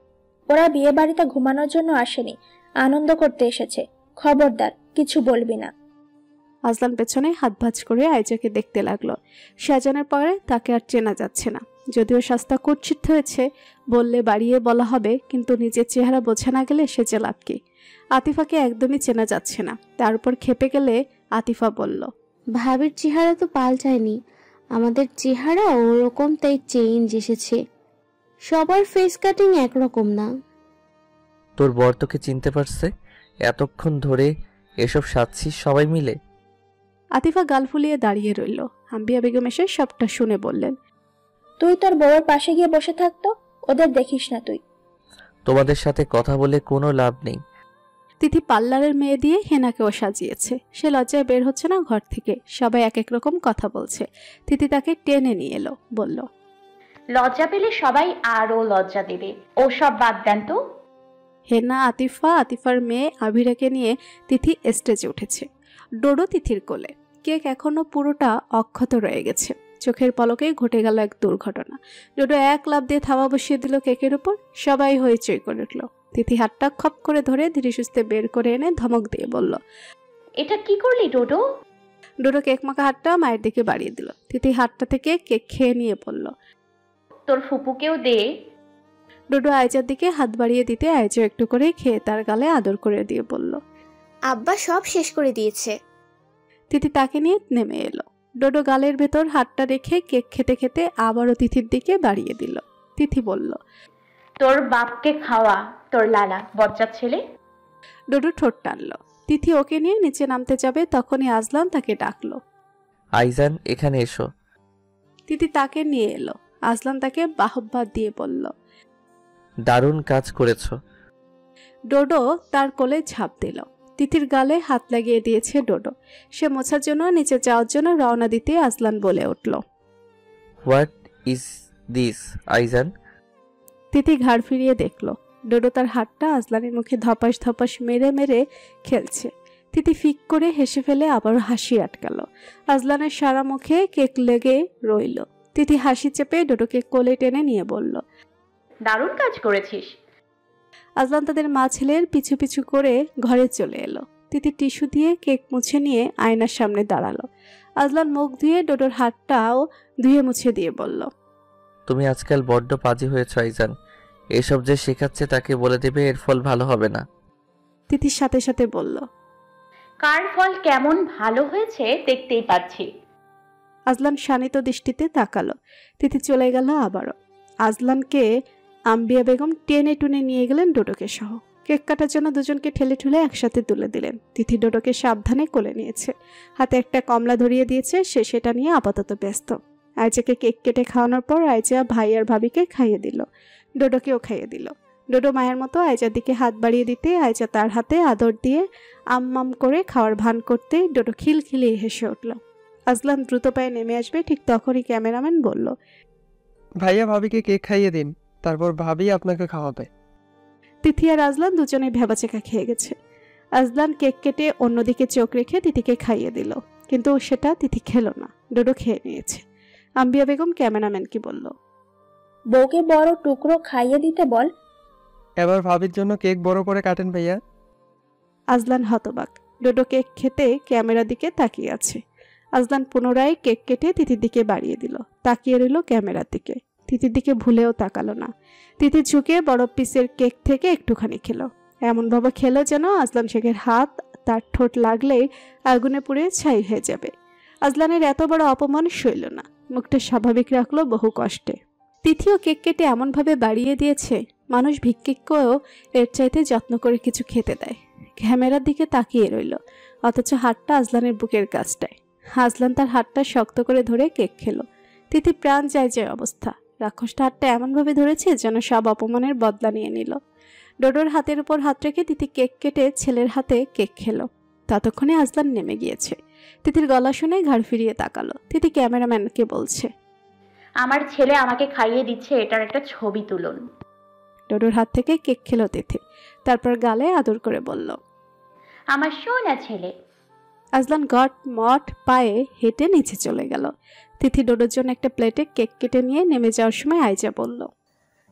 ওরা বিয়ে বাড়িতে ঘুমানোর জন্য আসেনি, আনন্দ করতে এসেছে, খবরদার কিছু বলবি না। আজলান পেছনে হাত ভাঁজ করে আইজাকে দেখতে লাগলো। সাজানোর পরে তাকে আর চেনা যাচ্ছে না। যদিও সস্তা কুৎসিত হয়েছে, বললে বাড়িয়ে বলা হবে, কিন্তু নিজের চেহারা বোঝা না গেলে সে যে লাভ কি? আতিফাকে একদমই চেনা যাচ্ছে না। তার উপর খেপে গেলে আতিফা বলল, ভাবির চেহারা তো পাল্টায়নি, আমাদের চেহারা ওরকম, তাই চেঞ্জ এসেছে। সবার ফেস কাটিং একরকম না। তোর বর তোকে চিনতে পারছে? এতক্ষণ ধরে এসব সাজছিস সবাই মিলে? আতিফা গাল ফুলিয়ে দাঁড়িয়ে রইল। আম্বিয়া বেগম এসে সবটা শুনে বললেন, তুই তোর বউয়ের পাশে গিয়ে বসে থাকতো, ওদের দেখিস না তুই। তোমাদের সাথে কথা বলে কোনো লাভ নেই। তিথি পার্লারের মেয়ে দিয়ে হেনাকেও সাজিয়েছে। সে লজ্জায় বের হচ্ছে না ঘর থেকে। সবাই এক এক রকম কথা বলছে। তিথি তাকে টেনে নিয়ে এলো, বলল, লজ্জা পেলে সবাই আরো লজ্জা দেবে। ওসব বাদ দেন তো। হেনা, আতিফার মেয়ে আভিরাকে নিয়ে তিথি স্টেজে উঠেছে। ডোডো তিথির কোলে। কেক এখনো পুরোটা অক্ষত রয়ে গেছে। চোখের পলকেই ঘটে গেল এক দুর্ঘটনা। ডোডো এক লাফ দিয়ে থাবা বসিয়ে দিল কেকের উপর। সবাই হইচই করে উঠল। তিথি হাতটা খপ করে ধরে ধীরে সুস্থে বের করে এনে ধমক দিয়ে বলল, এটা কি করলি ডোডো? ডোডো কেক মাখা হাতটা মায়ের দিকে বাড়িয়ে দিল। তিথি হাতটা থেকে কেক খেয়ে নিয়ে বলল, তোর ফুপুকেও দে। ডোডো আয়জার দিকে হাত বাড়িয়ে দিতে আয়জা একটু করে খেয়ে তার গালে আদর করে দিয়ে বলল, আব্বা সব শেষ করে দিয়েছে। তিথি তাকে নিয়ে নেমে এলো। ডোডো গালের ভেতর হাতটা রেখে কেক খেতে খেতে আবারও তিথির দিকে বাড়িয়ে দিল। তিথি বলল, তোর বাপকে খাওয়া, তোর লালা বজ্জাত ছেলে। ডোডো ঠোঁট টানলো। তিথি ওকে নিয়ে নিচে নামতে যাবে, তখনই আজলান তাকে ডাকলো, আইজান এখানে এসো। তিথি তাকে নিয়ে এলো। আজলান তাকে বাহবা দিয়ে বলল, দারুণ কাজ করেছো। ডোডো তার কোলে ঝাঁপ দিল। তিথির গালে হাত লাগিয়ে দিয়েছে ডোডো। সে মোছার জন্য নিচে যাওয়ার জন্য রওনা দিতে আজলান বলে উঠল, হোয়াট ইজ দিস আইজান? তিথি ঘাড় ফিরিয়ে দেখলো ডোডো তার হাতটা আজলানের মুখে ধপাস ধপাস মেরে মেরে খেলছে। তিথি ফিক করে হেসে ফেলে আবারও হাসি আটকালো। আজলানের সারা মুখে কেক লেগে রইল। তিথি হাসি চেপে ডোডোকে কোলে টেনে নিয়ে বলল, দারুণ কাজ করেছিস। আজলান তাদের মা ছেলের পিছু পিছু করে ঘরে চলে এলো। তিথি টিস্যু দিয়ে কেক মুছে নিয়ে আয়নার সামনে দাঁড়ালো। আজলান মুখ ধুয়ে ডোডোর হাতটাও ধুয়ে মুছে দিয়ে বলল, তুমি আজকাল বড্ড পাজি হয়েছ আইজান। এসব যে শেখাচ্ছে তাকে বলে দেবে এর ফল ভালো হবে না। তিথির সাথে সাথে বলল, কার ফল কেমন ভালো হয়েছে দেখতেই পাচ্ছি। আজলান শানিত দৃষ্টিতে তাকালো। তিথি চলে গেল আবারও। আজলানকে আম্বিয়া বেগম টেনে টুনে নিয়ে গেলেন ডোডোকে সহ। কেক কাটার জন্য দুজনকে ঠেলে ঠুলে একসাথে তুলে দিলেন। তিথি ডোডোকে সাবধানে কোলে নিয়েছে। হাতে একটা কমলা ধরিয়ে দিয়েছে। সে সেটা নিয়ে আপাতত ব্যস্ত। আয়জাকে কেক কেটে খাওয়ানোর পর আয়জা ভাই আর ভাবিকে খাইয়ে দিল। ডোডোকেও খাইয়ে দিল। ডোডো মায়ের মতো আয়জার দিকে হাত বাড়িয়ে দিতে আয়জা তার হাতে আদর দিয়ে আম্মাম করে খাওয়ার ভান করতে ডোডো খিলখিলিয়ে হেসে উঠল। আজলান দ্রুত পায়ে নেমে আসবে, ঠিক তখনই ক্যামেরাম্যান বলল, ভাইয়া ভাবিকে কেক খাইয়ে দিন, তারপর ভাবি আপনাকে খাওয়াবে। তিথি আর আজলান দুজনে ভেবাচেকা খেয়ে গেছে। আজলান কেক কেটে অন্যদিকে চোখ রেখে তিথিকে খাইয়ে দিল, কিন্তু সেটা তিথি খেলো না। ডোডো খেয়ে নিয়েছে। আম্বিয়া বেগম ক্যামেরাম্যানকে বলল, বউকে বড় টুকরো খাইয়ে দিতে বল। এবার ভাবির জন্য কেক বড় করে কাটেন ভাইয়া। আজলান হতবাক। ডোডো কেক খেতে ক্যামেরার দিকে তাকিয়ে আছে। আজলান পুনরায় কেক কেটে তিথির দিকে বাড়িয়ে দিল। তাকিয়ে রইল ক্যামেরার দিকে। তিথির দিকে ভুলেও তাকালো না। তিথি ঝুঁকে বড় পিসের কেক থেকে একটুখানি খেলো। এমনভাবে খেলো যেন আজলান শেখের হাত তার ঠোঁট লাগলেই আগুনে পুড়ে ছাই হয়ে যাবে। আজলানের এত বড় অপমান সইল না। মুখটা স্বাভাবিক রাখলো বহু কষ্টে। তিথিও কেক কেটে এমনভাবে বাড়িয়ে দিয়েছে, মানুষ ভিক্ষিককেও এর চাইতে যত্ন করে কিছু খেতে দেয়। ক্যামেরার দিকে তাকিয়ে রইল, অথচ হাতটা আজলানের বুকের কাছটায়। আজলান তার হাতটা শক্ত করে ধরে কেক খেলো। তিথি প্রাণ যায় যায় অবস্থা। রাক্ষসটা হাতটা এমনভাবে ধরেছে যেন সব অপমানের বদলা নিয়ে নিল। ডোডোর হাতের উপর হাত রেখে তিথি কেক কেটে ছেলের হাতে কেক খেলো। ততক্ষণে আজলান নেমে গিয়েছে। তিথির গলা শুনে ঘাড় ফিরিয়ে তাকালো। তিথি ক্যামেরাম্যানকে বলছে, আমার ছেলে আমাকে খাইয়ে দিচ্ছে, এটার একটা ছবি তুলুন। ডোডোর হাত থেকে কেক খেলো তিথি। তারপর গালে আদর করে বলল, আমার সোনা ছেলে। আজলান গট মট পায়ে হেঁটে নিচে চলে গেল। তিথি ডোডোর জন্য একটা প্লেটে কেক কেটে নিয়ে নেমে যাওয়ার সময় আয়জা বলল,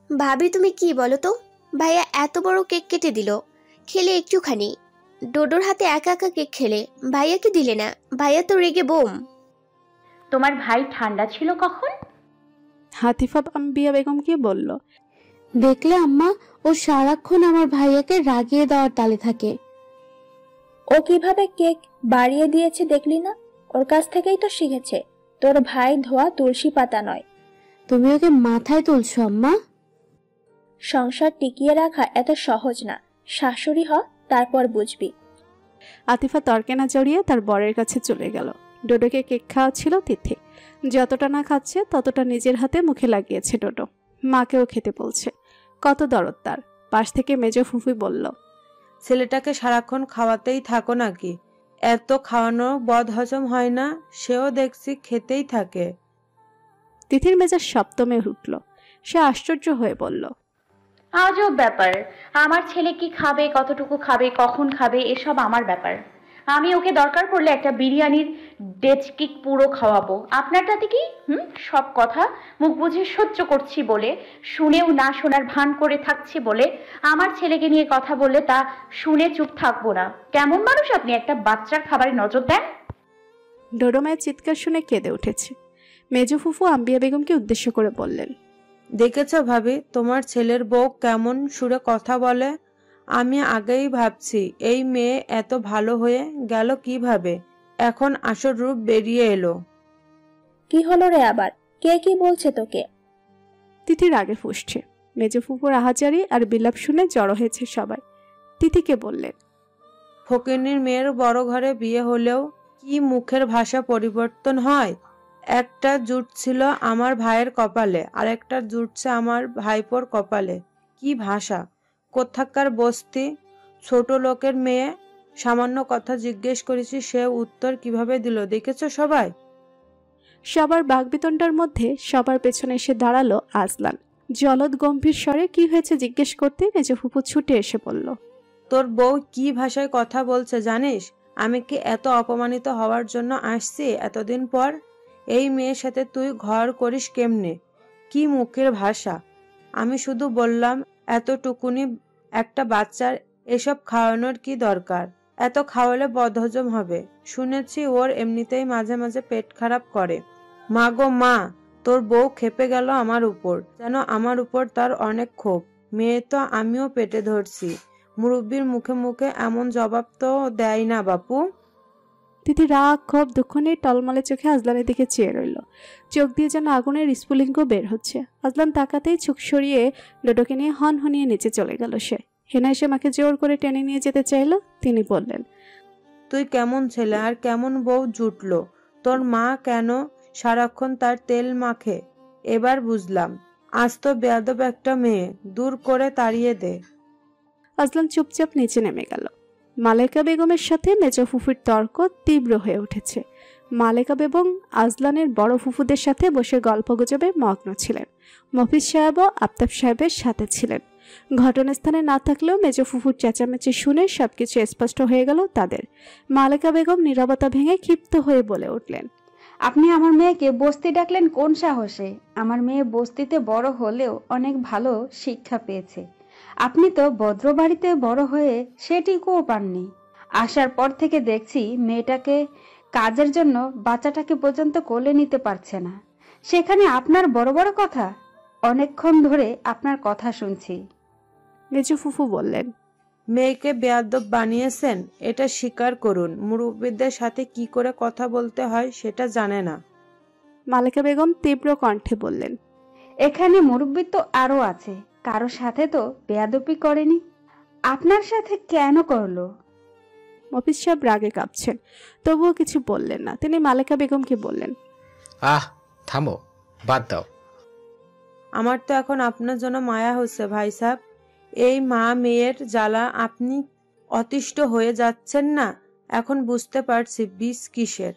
ভাবি তুমি কি বলো তো, ভাইয়া এত বড় কেক কেটে দিল, খেলে একটুখানি। ডোডোর হাতে একা একা কেক খেলে ভাইয়াকে দিলে না, ভাইয়া তো রেগে বোম। তোমার ভাই ঠান্ডা ছিল কখন? হাতিফা আম্বিয়া বেগমকে বলল, দেখলে আম্মা, ও সারাক্ষণ আমার ভাইয়াকে রাগিয়ে দেওয়ার তালে থাকে। ও কিভাবে কেক বাড়িয়ে দিয়েছে দেখলি না? ওর কাছ থেকেই তো শিখেছে। তোর ভাই ধোয়া তুলসী পাতা নয়। তুমি ওকে মাথায় তুলছো আম্মা। সংসার টিকিয়ে রাখা এত সহজ না। শাশুড়ি হ, তারপর বুঝবি। আতিফা তর্কে না জড়িয়ে তার বরের কাছে চলে গেল। ডোডোকে কেক খাওয়া ছিল তিথি। যতটা না খাচ্ছে ততটা নিজের হাতে মুখে লাগিয়েছে ডোডো। মাকেও খেতে বলছে। কত দরদ তার। পাশ থেকে মেজো ফুফি বলল, ছেলেটাকে সারাক্ষণ খাওয়াতেই থাকো নাকি? এত খাওয়ানো বদ হজম হয় না? সেও দেখছি খেতেই থাকে। তিথির মেজাজ সপ্তমে উঠল। সে আশ্চর্য হয়ে বলল, আজব ব্যাপার। আমার ছেলে কি খাবে, কতটুকু খাবে, কখন খাবে, এসব আমার ব্যাপার। আমি ওকে দরকার পড়লে একটা বিরিয়ানির ডেচকিক পুরো খাওয়াবো। আপনারটাতে কি সব কথা মুখ বুঝে সহ্য করছি বলে, শুনেও না শোনার ভান করে থাকছি বলে, আমার ছেলেকে নিয়ে কথা বললে তা শুনে চুপ থাকবো না। কেমন মানুষ আপনি, একটা বাচ্চার খাবারে নজর দেন? ডোডো মায়ের চিৎকার শুনে কেঁদে উঠেছে। মেজো ফুফু আম্বিয়া বেগমকে উদ্দেশ্য করে বললেন, দেখেছ ভাবি, তোমার ছেলের বউ কেমন সুরে কথা বলে? আমি আগেই ভাবছি এই মেয়ে এত ভালো হয়ে গেল কিভাবে, এখন আসল রূপ বেরিয়ে এলো। কি হলো রে আবার? কে কি বলছে তোকে? তিথির আগে ফুসছে। মেজো ফুফুর আহাজারি আর বিলাপ শুনে জড়ো হয়েছে সবাই। তিথিকে বললেন, ফকিন্নির মেয়ের বড় ঘরে বিয়ে হলেও কি মুখের ভাষা পরিবর্তন হয়। একটা জুটছিল আমার ভাইয়ের কপালে, আর একটা জুটছে আমার ভাইপোর কপালে। কি ভাষা! কোথাকার বস্তি, ছোট লোকের মেয়ে। সামান্য কথা জিজ্ঞেস করেছি, সে উত্তর কিভাবে দিল দেখেছ সবাই? সবার বাগবিতণ্ডার মধ্যে সবার পেছনে এসে দাঁড়ালো আজলান। জলদ গম্ভীর স্বরে কি হয়েছে জিজ্ঞেস করতে মেজো ফুফু ছুটে এসে বলল, তোর বউ কি ভাষায় কথা বলছে জানিস? আমি কি এত অপমানিত হওয়ার জন্য আসছি এতদিন পর? এই মেয়ের সাথে তুই ঘর করিস কেমনে? কি মুখের ভাষা! আমি শুধু বললাম এতটুকুনি একটা বাচ্চার এসব খাওয়ানোর কি দরকার? এত খাওয়ালে বদহজম হবে। শুনেছি ওর এমনিতেই মাঝে মাঝে পেট খারাপ করে। মা গো মা, তোর বউ খেপে গেল আমার উপর, যেন আমার উপর তার অনেক ক্ষোভ। মেয়ে তো আমিও পেটে ধরছি। মুরব্বির মুখে মুখে এমন জবাব তো দেয় না বাপু। তিথি রাগ ক্ষোভ দুঃখ নিয়ে টলমলে চোখে আজলানের দিকে চেয়ে রইল। চোখ দিয়ে যেন আগুনের স্ফুলিঙ্গ বের হচ্ছে। আজলান তাকাতেই চোখ সরিয়ে ডোডোকে নিয়ে হনহনিয়ে নিচে চলে গেল। সে হেনা এসে মাকে জোর করে টেনে নিয়ে যেতে চাইল। তিনি বললেন, তুই কেমন ছেলে আর কেমন বউ জুটলো? তোর মা কেন সারাক্ষণ তার তেল মাখে? এবার বুঝলাম। আজ তো বেয়াদব একটা মেয়ে, দূর করে তাড়িয়ে দে। আজলান চুপচাপ নিচে নেমে গেল। মালেকা বেগমের সাথে মেজো ফুফুর তর্ক তীব্র হয়ে উঠেছে। মালেকা বেগম আজলানের বড় ফুফুদের সাথে বসে গল্পগুজবে মগ্ন ছিলেন। মফিজ সাহেবও আফতাব সাহেবের সাথে ছিলেন। ঘটনাস্থানে না থাকলেও মেজো ফুফুর চেঁচামেচি শুনে সবকিছু স্পষ্ট হয়ে গেল তাদের। মালেকা বেগম নীরবতা ভেঙে ক্ষিপ্ত হয়ে বলে উঠলেন, আপনি আমার মেয়েকে বস্তি ডাকলেন কোন সাহসে? আমার মেয়ে বস্তিতে বড় হলেও অনেক ভালো শিক্ষা পেয়েছে। আপনি তো ভদ্র বাড়িতে বড় হয়ে সেটিকেও পাননি। আসার পর থেকে দেখছি মেয়েটাকে কাজের জন্য বাচ্চাটাকে পর্যন্ত কোলে নিতে পারছে না, সেখানে আপনার বড় বড় কথা। অনেকক্ষণ ধরে আপনার কথা শুনছি। মেজো ফুফু বললেন, মেয়েকে বেয়াদব বানিয়েছেন, এটা স্বীকার করুন। মুরব্বিদের সাথে কি করে কথা বলতে হয় সেটা জানে না। মালেকা বেগম তীব্র কণ্ঠে বললেন, এখানে মুরব্বি তো আরো আছে, কারো সাথে তো বেয়াদবি করেনি। আপনার সাথে কেন করলো? মফিজ সাহেব রাগে কাঁপছেন, তবুও কিছু বললেন না। তিনি মালেকা বেগমকে বললেন, থামো, বাদ দাও। আমার তো এখন আপনার জন্য মায়া হচ্ছে ভাই সাহেব। এই মা মেয়ের জ্বালা আপনি অতিষ্ঠ হয়ে যাচ্ছেন না? এখন বুঝতে পারছি বিষ কিসের।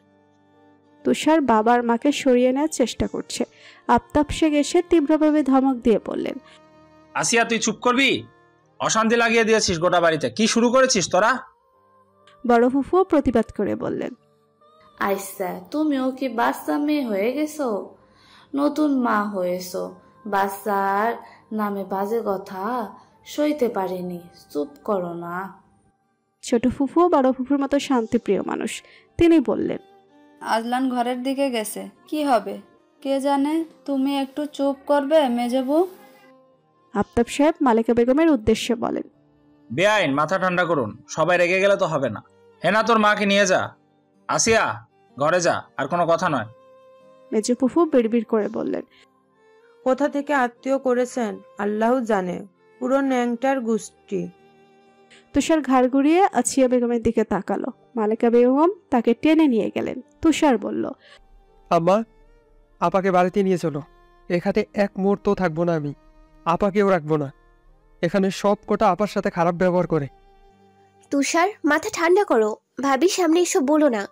তুষার বাবার মাকে সরিয়ে নেওয়ার চেষ্টা করছে। আফতাব শেখ এসে তীব্রভাবে ধমক দিয়ে বললেন, আসিয়া তুই চুপ করবি? অশান্তি লাগিয়ে দিয়েছিস গোটা বাড়িতে। কি শুরু করেছিস তোরা? বড় ফুফুও প্রতিবাদ করে বললেন, আইসা তুমিও কি বাচ্চা মেয়ে হয়ে গেছো? নতুন মা হয়েছো, বাচ্চার নামে বাজে কথা সইতে পারিনি, চুপ করো না। ছোট ফুফুও বড় ফুফুর মতো শান্তিপ্রিয় মানুষ। তিনি বললেন, আজলান ঘরের দিকে গেছে, কি হবে কে জানে। তুমি একটু চুপ করবে মেজবু? আফতাব সাহেব মালেকা বেগমের উদ্দেশ্যে বলেন, বেআইন, মাথা ঠান্ডা করুন। সবাই রেগে গেলে তো হবে না। হেনা তোর মাকে নিয়ে যা। আসিয়া ঘরে যা, আর কোনো কথা নয়। মেজো ফুফু বিড়বিড় করে বললেন, কোথা থেকে আত্মীয় করেছেন আল্লাহ জানে, পুরো ন্যাংটার গোষ্ঠী। তুষার ঘাড় ঘুরিয়ে আসিয়া বেগমের দিকে তাকালো। মালেকা বেগম তাকে টেনে নিয়ে গেলেন। তুষার বলল, আম্মা, আপাকে বাড়িতে নিয়ে চলো। এখানে এক মুহূর্ত থাকবো না আমি, আপাকেও রাখবো না। এখানে সব কটা আপার সাথে খারাপ ব্যবহার করে। তুষার, মাথা ঠান্ডা করো, ভাবির সামনে এসব বলো না।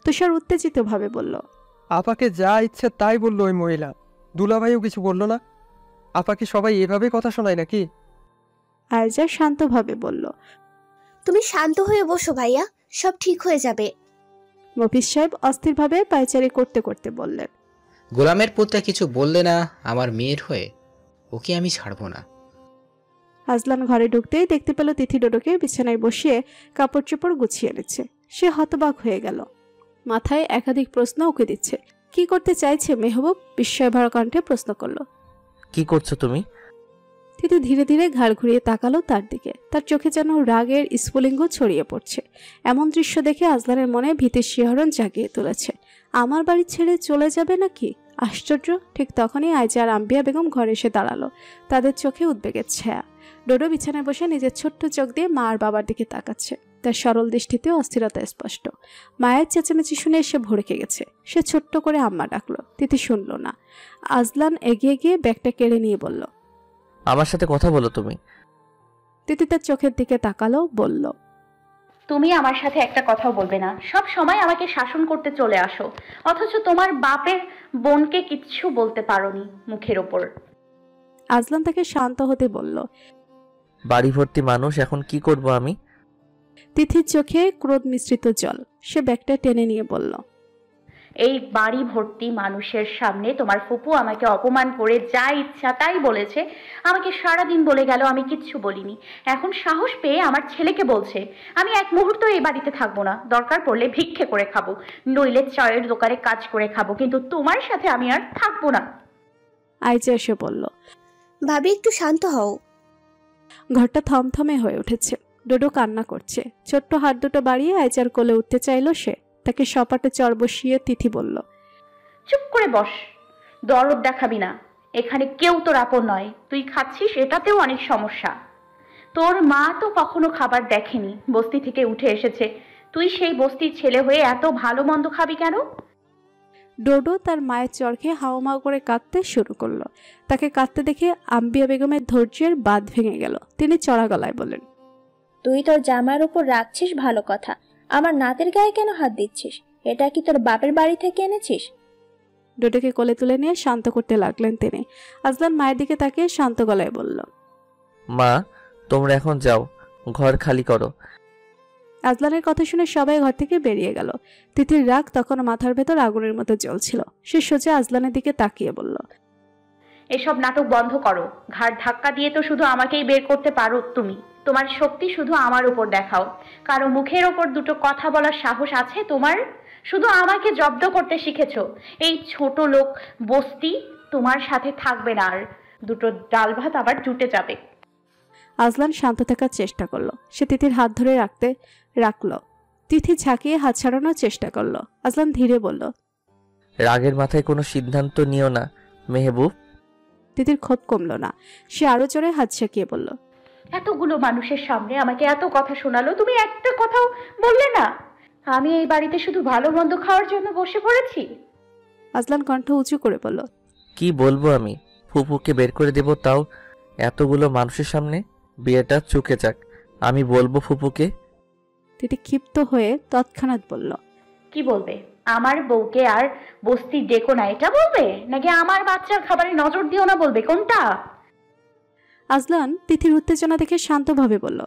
তুষার উত্তেজিত ভাবে বলল, আপাকে যা ইচ্ছে তাই বললো ওই মহিলা। দুলাভাইও কিছু বললো না? আপাকে সবাই এভাবে কথা শোনায় নাকি? আয়জা শান্তভাবে বলল। তুমি শান্ত হয়ে বসো ভাইয়া, সব ঠিক হয়ে যাবে। মফিজ সাহেব অস্থিরভাবে পায়চারি করতে করতে বললেন, গোলামের পুত্রে কিছু বললে না আমার মেয়ের হয়ে, ওকে আমি ছাড়বো না। আজলান ঘরে ঢুকতেই দেখতে পেল তিথি ডোডোকে বিছানায় বসিয়ে কাপড় চোপড় গুছিয়ে নিচ্ছে। সে হতবাক হয়ে গেল। মাথায় একাধিক প্রশ্ন ওকে দিচ্ছে। কি করতে চাইছে মেহবুব? বিস্ময়ভরা কণ্ঠে প্রশ্ন করল। কি করছো তুমি? তিথি ধীরে ধীরে ঘাড় ঘুরিয়ে তাকালো তার দিকে। তার চোখে যেন রাগের স্ফুলিঙ্গ ছড়িয়ে পড়ছে। এমন দৃশ্য দেখে আজলানের মনে ভীতির শিহরণ জাগিয়ে তুলেছে। আমার বাড়ি ছেড়ে চলে যাবে নাকি? আশ্চর্য! ঠিক তখনই আয়জা আর আম্বিয়া বেগম ঘরে এসে দাঁড়ালো। তাদের চোখে উদ্বেগের ছায়া। ডোডো বিছানায় বসে নিজের ছোট্ট চোখ দিয়ে মা আর বাবার দিকে তাকাচ্ছে। তার সরল দৃষ্টিতে অস্থিরতা স্পষ্ট। মায়ের চেঁচামেচি শুনে সে ভড়কে গেছে। সে ছোট্ট করে আম্মা ডাকলো। তিথি শুনল না। আজলান এগিয়ে গিয়ে ব্যাগটা কেড়ে নিয়ে বলল, আমার সাথে কথা বলো তুমি। তিথি তার চোখের দিকে তাকালো, বলল, তুমি আমার সাথে একটা কথাও বলবে না। সব সময় আমাকে শাসন করতে চলে আসো, অথচ তোমার বাপের বোনকে কিচ্ছু বলতে পারোনি মুখের ওপর। আজলান তাকে শান্ত হতে বলল। বাড়ি ভর্তি মানুষ, এখন কি করব আমি? তিথির চোখে ক্রোধ মিশ্রিত জল। সে ব্যাগটা টেনে নিয়ে বলল, এই বাড়ি ভর্তি মানুষের সামনে তোমার ফুপু আমাকে অপমান করে যা ইচ্ছা তাই বলেছে। আমাকে সারাদিন বলে গেল, আমি কিচ্ছু বলিনি। এখন সাহস পেয়ে আমার ছেলেকে বলছে আমি এক মুহূর্ত এই বাড়িতে থাকবো না, দরকার পড়লে ভিক্ষে করে খাবো, নইলে চায়ের দোকানে কাজ করে খাবো, কিন্তু তোমার সাথে আমি আর থাকবো না। আয়জা এসে বলল, ভাবি একটু শান্ত হও। ঘরটা থমথমে হয়ে উঠেছে। ডোডো কান্না করছে। ছোট্ট হাত দুটো বাড়িয়ে আয়জার কোলে উঠতে চাইল সে। তাকে সপাটে চর বসিয়ে তিথি বলল, চুপ করে বস, দরদ দেখাবি না। এখানে কেউ তোর আপন নয়। তুই খাচ্ছিস, এটাতেও অনেক সমস্যা। তোর মা তো কখনো খাবার দেখেনি, বস্তি থেকে উঠে এসেছে। তুই সেই বস্তির ছেলে হয়ে এত ভালো মন্দ খাবি কেন? ডোডো তার মায়ের চর খেয়ে হাওমাও করে কাঁদতে শুরু করলো। তাকে কাঁদতে দেখে আম্বিয়া বেগমের ধৈর্যের বাঁধ ভেঙে গেল। তিনি চড়া গলায় বললেন, তুই তোর জামার উপর রাখছিস ভালো কথা, আমার নাতের গায়ে কেন হাত দিচ্ছিস? এটা কি তোর বাপের বাড়ি থেকে এনেছিস? ডোডোকে কোলে তুলে নিয়ে শান্ত করতে লাগলেন তিনি। আজলান মায়ের দিকে তাকিয়ে শান্ত গলায় বলল, মা, তোমরা এখন যাও, ঘর খালি করো। আজলানের কথা শুনে সবাই ঘর থেকে বেরিয়ে গেল। তিথির রাগ তখন মাথার ভেতর আগুনের মতো জ্বলছিল। সে সোজা আজলানের দিকে তাকিয়ে বলল, এসব নাটক বন্ধ করো। ঘাড় ধাক্কা দিয়ে তো শুধু আমাকেই বের করতে পারো তুমি। তোমার শক্তি শুধু আমার উপর দেখাও। কারো মুখের ওপর দুটো কথা বলার সাহস আছে তোমার? শুধু আমাকে জব্দ করতে শিখেছ। এই ছোট লোক বস্তি তোমার সাথে থাকবে না আর। দুটো ডাল ভাত আবার জুটে যাবে। আজলান শান্ত থাকার চেষ্টা করলো। সে তিথির হাত ধরে রাখলো। তিথি ঝাঁকিয়ে হাত ছাড়ানোর চেষ্টা করলো। আজলান ধীরে বলল, রাগের মাথায় কোনো সিদ্ধান্ত নিও না মেহবুব। তিথির ক্ষোভ কমলো না। সে আরো জোরে হাত ঝাঁকিয়ে বলল, এতগুলো মানুষের সামনে আমাকে এত কথা শোনালো, তুমি একটা কথাও বললে না। আমি এই বাড়িতে শুধু ভালো মন্দ খাওয়ার জন্য বসে পড়েছি। আজলান কণ্ঠ উঁচু করে বলল, কি বলবো আমি? ফুপুকে বের করে দেব, তাও এতগুলো মানুষের সামনে? বিয়েটা চুকে যাক, আমি বলবো ফুপুকে। তিথি ক্ষিপ্ত হয়ে তৎক্ষণাৎ বলল, কি বলবে? আমার বউকে আর বস্তি ডেকো না এটা বলবে, নাকি আমার বাচ্চার খাবারে নজর দিও না বলবে? কোনটা? আজলান তিথির উত্তেজনা দেখে শান্তভাবে বলল,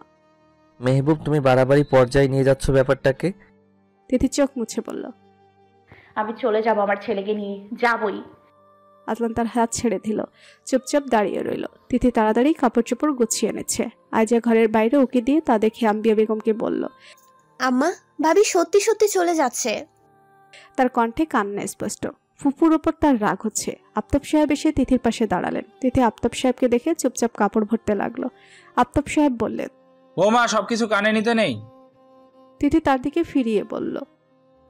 মেহবুব, তুমি বাড়াবাড়ি পর্যায়ে নিয়ে যাচ্ছ ব্যাপারটাকে। তিথি চোখ মুছে বলল, আমি চলে যাব আমার ছেলেকে নিয়ে, যাবই। আজলান তার হাত ছেড়ে দিল। চুপচাপ দাঁড়িয়ে রইল। তিথি তাড়াতাড়ি কাপড় চোপড় গুছিয়ে এনেছে। আয়জা ঘরের বাইরে উকি দিয়ে তা দেখে আম্বিয়া বেগমকে বলল, আম্মা, ভাবি সত্যি সত্যি চলে যাচ্ছে। তার কণ্ঠে কান্না স্পষ্ট। ফুপুর ওপর তার রাগ হচ্ছে। আফতাব সাহেব এসে তিথির পাশে দাঁড়ালেন। তিথি আফতাব সাহেবকে দেখে চুপচাপ কাপড় ভরতে লাগলো। আফতাব সাহেব বললেন, বৌমা, সবকিছু কানে নিতে নেই। তিথি তার দিকে ফিরিয়ে বলল,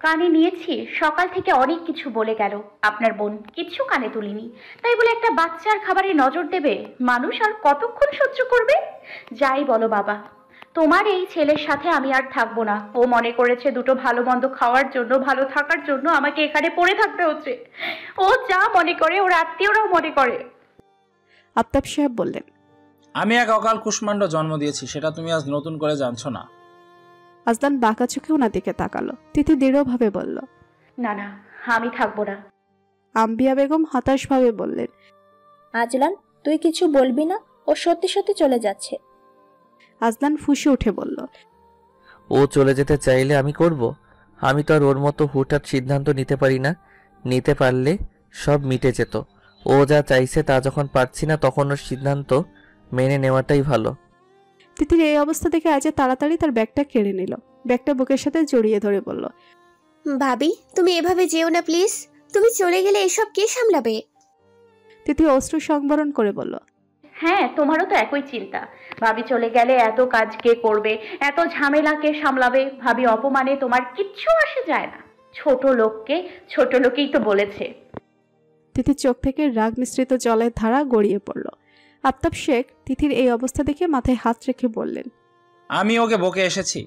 কানে নিয়েছি। সকাল থেকে অনেক কিছু বলে গেল আপনার বোন, কিচ্ছু কানে তুলিনি। তাই বলে একটা বাচ্চার খাবারে নজর দেবে মানুষ আর কতক্ষণ সহ্য করবে? যাই বলো বাবা, তোমার এই ছেলের সাথে আমি আর থাকবো না। ও মনে করেছে দুটো ভালো মন্দ খাওয়ার জন্য, ভালো থাকার জন্য আমাকে এখানে পড়ে থাকতে হচ্ছে। ও যা মনে করে ওর আত্মীয়রাও মনে করে। আফতাব সাহেব বললেন, আমি এক অকাল কুষ্মাণ্ড জন্ম দিয়েছি, সেটা তুমি আজ নতুন করে জানছো না। আজলান বাঁকা চোখে ওনার দিকে তাকালো। তিথি দৃঢ়ভাবে বলল, না না, আমি থাকবো না। আম্বিয়া বেগম হতাশভাবে বললেন। আজলান, তুই কিছু বলবি না? ও সত্যি সত্যি চলে যাচ্ছে। আজলান ফুঁসে উঠে বলল, ও চলে যেতে চাইলে আমি করব। আমি তো আর ওর মতো হুটহাট সিদ্ধান্ত নিতে পারি না। নিতে পারলে সব মিটে যেত। ও যা চাইছে তা যখন পারছি না, তখন ওর সিদ্ধান্ত মেনে নেওয়াটাই ভালো। তিতির এই অবস্থা দেখে আজ তাড়াতাড়ি তার ব্যাগটা কেড়ে নিল। ব্যাগটা বুকের সাথে জড়িয়ে ধরে বলল, ভাবি, তুমি এভাবে যেও না প্লিজ। তুমি চলে গেলে এসব কে সামলাবে? তিথি অশ্রু সংবরণ করে বলল, হ্যাঁ, তোমারও তো একই চিন্তা। ভাবি চলে গেলে এত কাজ কে করবে, এত ঝামেলা কে সামলাবে? ভাবি অপমানে তোমার কিচ্ছু আসে যায় না। ছোট লোককে ছোট লোকই তো বলেছে। তিথির চোখ থেকে রাগ মিশ্রিত জলের ধারা গড়িয়ে পড়ল। আফতাব শেখ তিথির এই অবস্থা দেখে মাথায় হাত রেখে বললেন, আমি ওকে বকে এসেছি।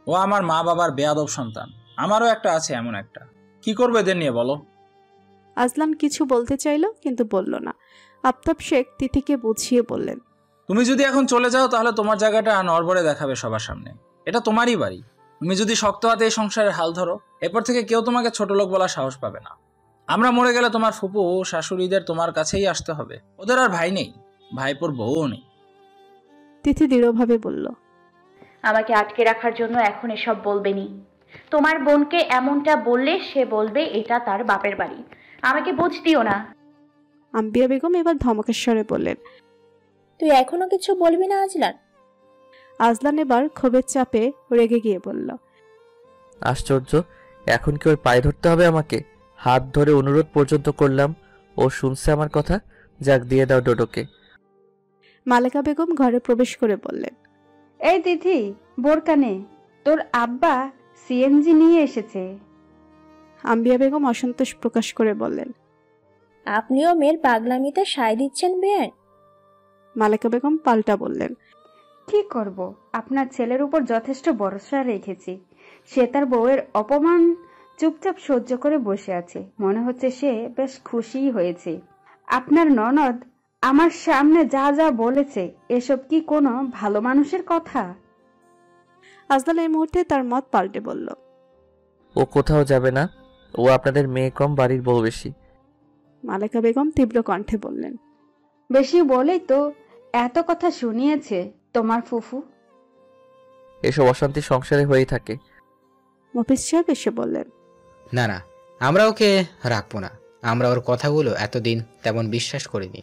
ও আমার মা বাবার বেয়াদব সন্তান। আমারও একটা আছে এমন একটা। কি করবো এদের নিয়ে বলো? আজলান কিছু বলতে চাইল কিন্তু বলল না। আফতাব শেখ তিথিকে বুঝিয়ে বললেন, তুমি যদি এখন চলে যাও তাহলে তোমার জায়গাটা নড়বড়ে দেখাবে সবার সামনে। এটা তোমারই বাড়ি। তুমি যদি শক্ত হাতে এই সংসারের হাল ধরো, এরপর থেকে কেউ তোমাকে ছোট লোক বলার সাহস পাবে না। আমরা মরে গেলে তোমার ফুপু শাশুড়িদের তোমার কাছেই আসতে হবে। ওদের আর ভাই নেই, ভাইপোর বউও নেই। তিথি দৃঢ়ভাবে বলল, আমাকে আটকে রাখার জন্য এখন এসব বলবেনি। তোমার বোনকে এমনটা বললে সে বলবে এটা তার বাপের বাড়ি। আমাকে বুঝ দিও না। আম্বিয়া বেগম এবার ধমকেশ্বরে বললেন, তুই এখনো কিছু বলবি না আজলান? আজলান এবার ক্ষোভের চাপে রেগে গিয়ে বলল, আশ্চর্য, এখন কি ওর পায়ে ধরতে হবে আমাকে? হাত ধরে অনুরোধ পর্যন্ত করলাম, ও শুনছে আমার কথা। যাক, দিয়ে দাও ডোডোকে। মালেকা বেগম ঘরে প্রবেশ করে বললেন, এই তিথি, বোরকানে তোর আব্বা সিএনজি নিয়ে এসেছে। আম্বিয়া বেগম অসন্তোষ প্রকাশ করে বললেন, আপনিও মেয়ের পাগলামিতে সায় দিচ্ছেন বেআইন? মালেকা বেগম পাল্টা বললেন, কি করব, আপনার ছেলের উপর যথেষ্ট ভরসা রেখেছি। সে তার বউয়ের অপমান চুপচাপ সহ্য করে বসে আছে। মনে হচ্ছে সে বেশ খুশিই হয়েছে। আপনার ননদ আমার সামনে যা যা বলেছে, এসব কি কোনো ভালো মানুষের কথা? আজলান এই মুহূর্তে তার মত পাল্টে বলল, ও কোথাও যাবে না। ও আপনাদের মেয়ে কম, বাড়ির বউ বেশি। মালেকা বেগম তীব্র কণ্ঠে বললেন, বেশি বলেই তো এত কথা শুনিয়েছে তোমার ফুফু। এসব অশান্তি সংসারে হয়েই থাকে। মফিজ সাহেব এসে বললেন, না না, আমরা ওকে রাখবো না। আমরা ওর কথাগুলো এতদিন তেমন বিশ্বাস করিনি,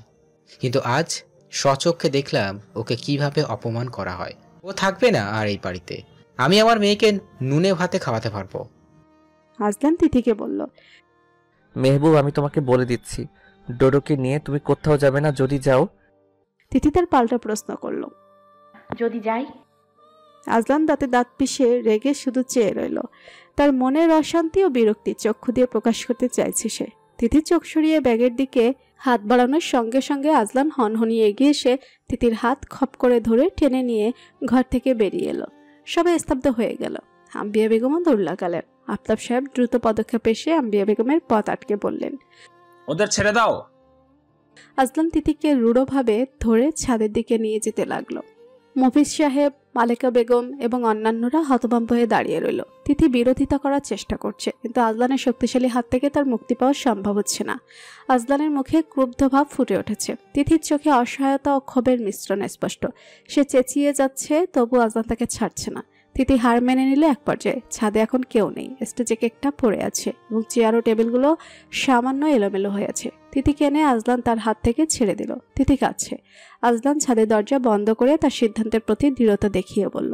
কিন্তু আজ স্বচক্ষে দেখলাম ওকে কিভাবে অপমান করা হয়। ও থাকবে না আর এই বাড়িতে। আমি আমার মেয়েকে নুনে ভাতে খাওয়াতে পারবো। আজলান তিথিকে বলল, মেহবুব, আমি তোমাকে বলে দিচ্ছি, ডোডোকে নিয়ে তুমি কোথাও যাবে না। যদি যাও। তিথি তার পাল্টা প্রশ্ন করল, যদি যাই? আজলান দাঁতে দাঁত পিষে রেগে শুধু চেয়ে রইল। তার মনের অশান্তি ও বিরক্তি চক্ষু দিয়ে প্রকাশ করতে চাইছে সে। তিথির চোখ সরিয়ে ব্যাগের দিকে হাত বাড়ানোর সঙ্গে সঙ্গে আজলান হনহনিয়ে এগিয়ে এসে তিথির হাত খপ করে ধরে টেনে নিয়ে ঘর থেকে বেরিয়ে এলো। সবাই স্তব্ধ হয়ে গেল। আম্বিয়া বেগমও দৌড় লাগালেন। আফতাব সাহেব দ্রুত পদক্ষেপ এসে আম্বিয়া বেগমের পথ আটকে বললেন, ওদের ছেড়ে দাও। আজলান তিথিকে রূঢ়ভাবে ধরে ছাদের দিকে নিয়ে যেতে লাগলো। মফিজ সাহেব, মালেকা বেগম এবং অন্যান্যরা হতভম্ব হয়ে দাঁড়িয়ে রইল। তিথি বিরোধিতা করার চেষ্টা করছে, কিন্তু আজলানের শক্তিশালী হাত থেকে তার মুক্তি পাওয়া সম্ভব হচ্ছে না। আজলানের মুখে ক্রুদ্ধ ভাব ফুটে উঠেছে। তিথির চোখে অসহায়তা ও ক্ষোভের মিশ্রণ স্পষ্ট। সে চেঁচিয়ে যাচ্ছে, তবু আজলান তাকে ছাড়ছে না। তিথি হার মেনে নিল এক পর্যায়ে। ছাদে এখন কেউ নেই। স্টেজে কেকটা পড়ে আছে এবং চেয়ার ও টেবিলগুলো সামান্য এলোমেলো হয়ে আছে। তিথিকে এনে আজলান তার হাত থেকে ছেড়ে দিল। তিথি কাছে। আজলান ছাদের দরজা বন্ধ করে তার সিদ্ধান্তের প্রতি দৃঢ়তা দেখিয়ে বলল,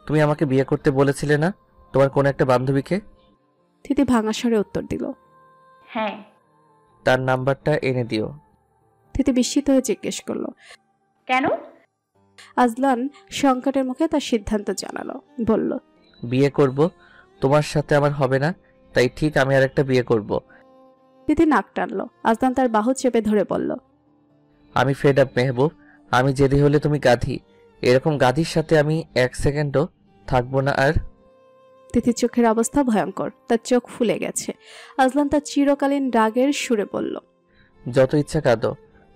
তুমি আমাকে বিয়ে করতে বলেছিলে না তোমার কোন একটা বান্ধবীকে? তিথি ভাঙা স্বরে উত্তর দিল, হ্যাঁ। তার নাম্বারটা এনে দিও। তিথি বিস্মিত হয়ে জিজ্ঞেস করলো, কেন? আজলান সংকটের মুখে তার সিদ্ধান্ত জানালো। বলল, বিয়ে করব, তোমার সাথে আমার হবে না, তাই ঠিক আমি আর একটা বিয়ে করব। তিথি নাক টানলো। আজলান তার বাহু চেপে ধরে বলল, আমি ফেড আপ মেহবুব। আমি জেদি হলে তুমি গাধি। এরকম গাধির সাথে আমি এক সেকেন্ডও থাকবো না আর। তিথির চোখের অবস্থা ভয়ঙ্কর। তার চোখ ফুলে গেছে। আজলান তার চিরকালীন রাগের সুরে বলল, যত ইচ্ছা কাঁদো,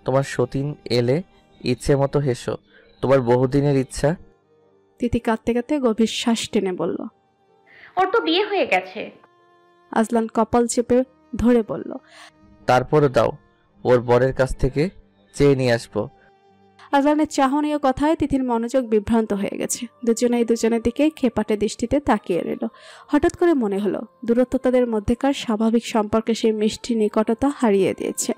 তোমার সতীন এলে ইচ্ছে মতো হেসো, তোমার বহুদিনের ইচ্ছা। তিথি কাঁদতে কাঁদতে গভীর শ্বাস টেনে বলল, ওর তো বিয়ে হয়ে গেছে। আজলান কপাল চেপে ধরে বলল, তারপরও দাও, ওর বরের কাছ থেকে চেয়ে নিয়ে আসবো। আজলানের চাহনীয় কথায় তিথির মনোযোগ বিভ্রান্ত হয়ে গেছে। দুজনেই দুজনের দিকে খেপাটে দৃষ্টিতে তাকিয়ে রইল। হঠাৎ করে মনে হলো দূরত্ব তাদের মধ্যেকার স্বাভাবিক সম্পর্কে সেই মিষ্টি নিকটতা হারিয়ে দিয়েছে।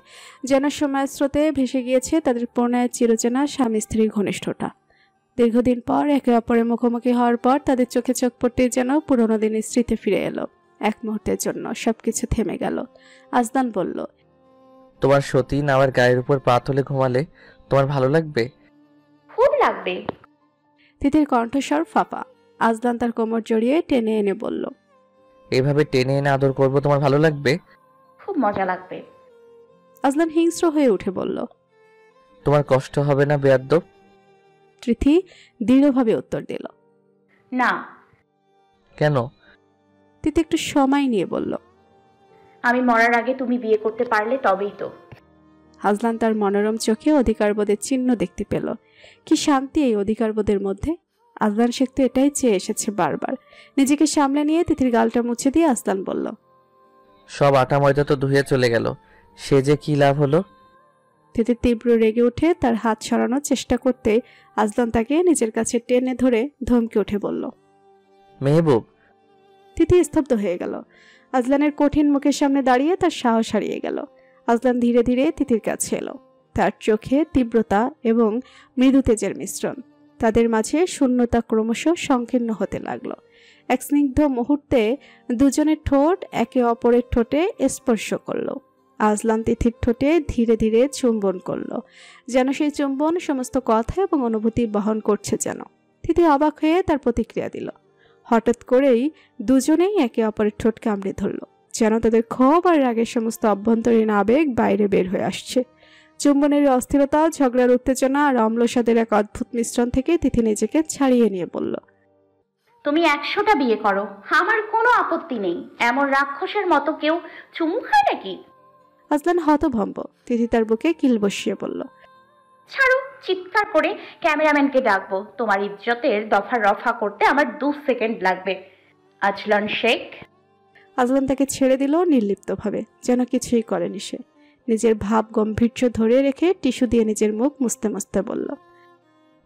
যেন সময়ের স্রোতে ভেসে গিয়েছে তাদের প্রণয়ের চিরচেনা স্বামী স্ত্রীর ঘনিষ্ঠতা। দীর্ঘদিন পর একে অপরের মুখোমুখি হওয়ার পর তাদের চোখে চোখ পড়তেই যেন পুরোনো দিনের স্মৃতি ফিরে এলো। এক মুহূর্তের জন্য সবকিছু থেমে গেল। আজলান বলল, তোমার সতীন আমার গায়ের উপর পা তুলে ঘুমালে তোমার ভালো লাগবে? খুব লাগবে। তিথির কণ্ঠস্বর ফাঁপা। আজলান তার কোমর জড়িয়ে টেনে এনে বলল, এভাবে টেনে এনে আদর করব তোমার ভালো লাগবে? খুব মজা লাগবে। আজলান হিংস্র হয়ে উঠে বলল, তোমার কষ্ট হবে না বেয়াদ্দব? তিথি দৃঢ়ভাবে উত্তর দিল, না। কেন? তিথি একটু সময় নিয়ে বলল, আমি মরার আগে তুমি বিয়ে করতে পারলে তবেই তো। আজলান তার মনোরম চোখে অধিকারবোধের চিহ্ন দেখতে পেল। কি শান্তি এই অধিকারবোধের মধ্যে! আজলান শেখ তো এটাই চেয়ে এসেছে বারবার। নিজেকে সামলে নিয়ে তিথির গালটা মুছে দিয়ে আজলান বলল, সব আটা ময়দা তো ধুয়ে চলে গেল, সে যে কি লাভ হলো? তিথি তীব্র রেগে উঠে তার হাত সরানোর চেষ্টা করতে আজলান তাকে নিজের কাছে টেনে ধরে ধমকে উঠে বলল, মেহবুব। তিথি স্তব্ধ হয়ে গেল। আজলানের কঠিন মুখের সামনে দাঁড়িয়ে তার সাহস হারিয়ে গেল। আজলান ধীরে ধীরে তিথির কাছে এলো। তার চোখে তীব্রতা এবং মৃদু তেজের মিশ্রণ। তাদের মাঝে শূন্যতা ক্রমশ সংকীর্ণ হতে লাগলো। এক স্নিগ্ধ মুহূর্তে দুজনের ঠোঁট একে অপরের ঠোঁটে স্পর্শ করলো। আজলান তিথির ঠোঁটে ধীরে ধীরে চুম্বন করলো, যেন সেই চুম্বন সমস্ত কথা এবং অনুভূতি বহন করছে যেন। তিথি অবাক হয়ে তার প্রতিক্রিয়া দিল। হঠাৎ করেই দুজনেই একে অপরের ঠোঁট কামড়ে ধরল, যেন তাদের ক্ষোভ আর রাগের সমস্ত অভ্যন্তরীণ আবেগ বাইরে বের হয়ে আসছে। চুম্বনের অস্থিরতা, ঝগড়ার উত্তেজনা আর অম্লস্বাদের এক অদ্ভুত মিশ্রণ থেকে তিথি নিজেকে ছাড়িয়ে নিয়ে বলল, তুমি 100টা বিয়ে করো, আমার কোনো আপত্তি নেই। এমন রাক্ষসের মতো কেউ চুমু খায় নাকি? আজলান হতভম্ব। তিথি তার বুকে কিল বসিয়ে বলল, ছাড়ো, চিৎকার করে ক্যামেরাম্যানকে ডাকবো। তোমার ইজ্জতের দফা রফা করতে আমার 2 সেকেন্ড লাগবে। আজলান শেখ। আজলান তাকে ছেড়ে দিল নির্লিপ্তভাবে, যেন কিছুই করেনি সে। নিজের ভাব গম্ভীর্য ধরে রেখে টিস্যু দিয়ে নিজের মুখ মুছতে মুছতে বলল,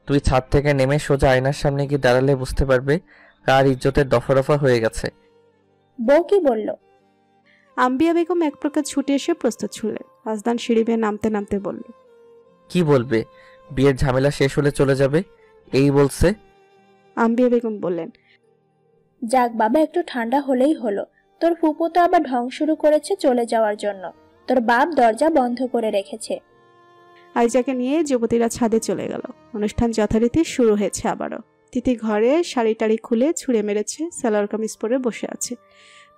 তুই ছাদ থেকে নেমে সোজা আয়নার সামনে গিয়ে দাঁড়ালে বুঝতে পারবে কার ইজ্জতের দফা রফা হয়ে গেছে। বউ কি বলল? আম্বিয়া বেগম এক প্রকার ছুটে এসে প্রস্তুত ছুড়লেন। আজলান সিঁড়ি বেয়ে নামতে নামতে বলল, কি বলবে? বিয়ের ঝামেলা শেষ হলে চলে যাবে এই বলছে। আম্বিয়া বেগম বললেন, যাক বাবা, একটু ঠান্ডা হলেই হলো। তোর ফুপু তো আবার ঢং শুরু করেছে চলে যাওয়ার জন্য। তোর বাপ দরজা বন্ধ করে রেখেছে। আইজাকে নিয়ে যুবতীরা ছাদে চলে গেল। অনুষ্ঠান যথারীতি শুরু হয়েছে আবারও। তিথি ঘরে শাড়ি টাড়ি খুলে ছুঁড়ে মেরেছে, সালোয়ার কামিজ পরে বসে আছে।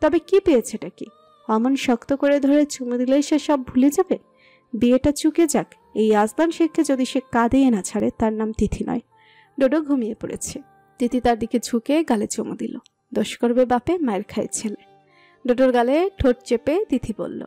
তবে কি পেয়েছেটা কি? অমন শক্ত করে ধরে চুমু দিলেই সে সব ভুলে যাবে? বিয়েটা চুকে যাক, এই আজলান শেখকে যদি সে কাঁদিয়ে না ছাড়ে তার নাম তিথি নয়। ডোডো ঘুমিয়ে পড়েছে। তিথি তার দিকে ঝুঁকে গালে চুমু দিল। দোষ করবে বাপে, মায়ের খায় ছেলে। ডোডোর গালে ঠোঁট চেপে তিথি বলল,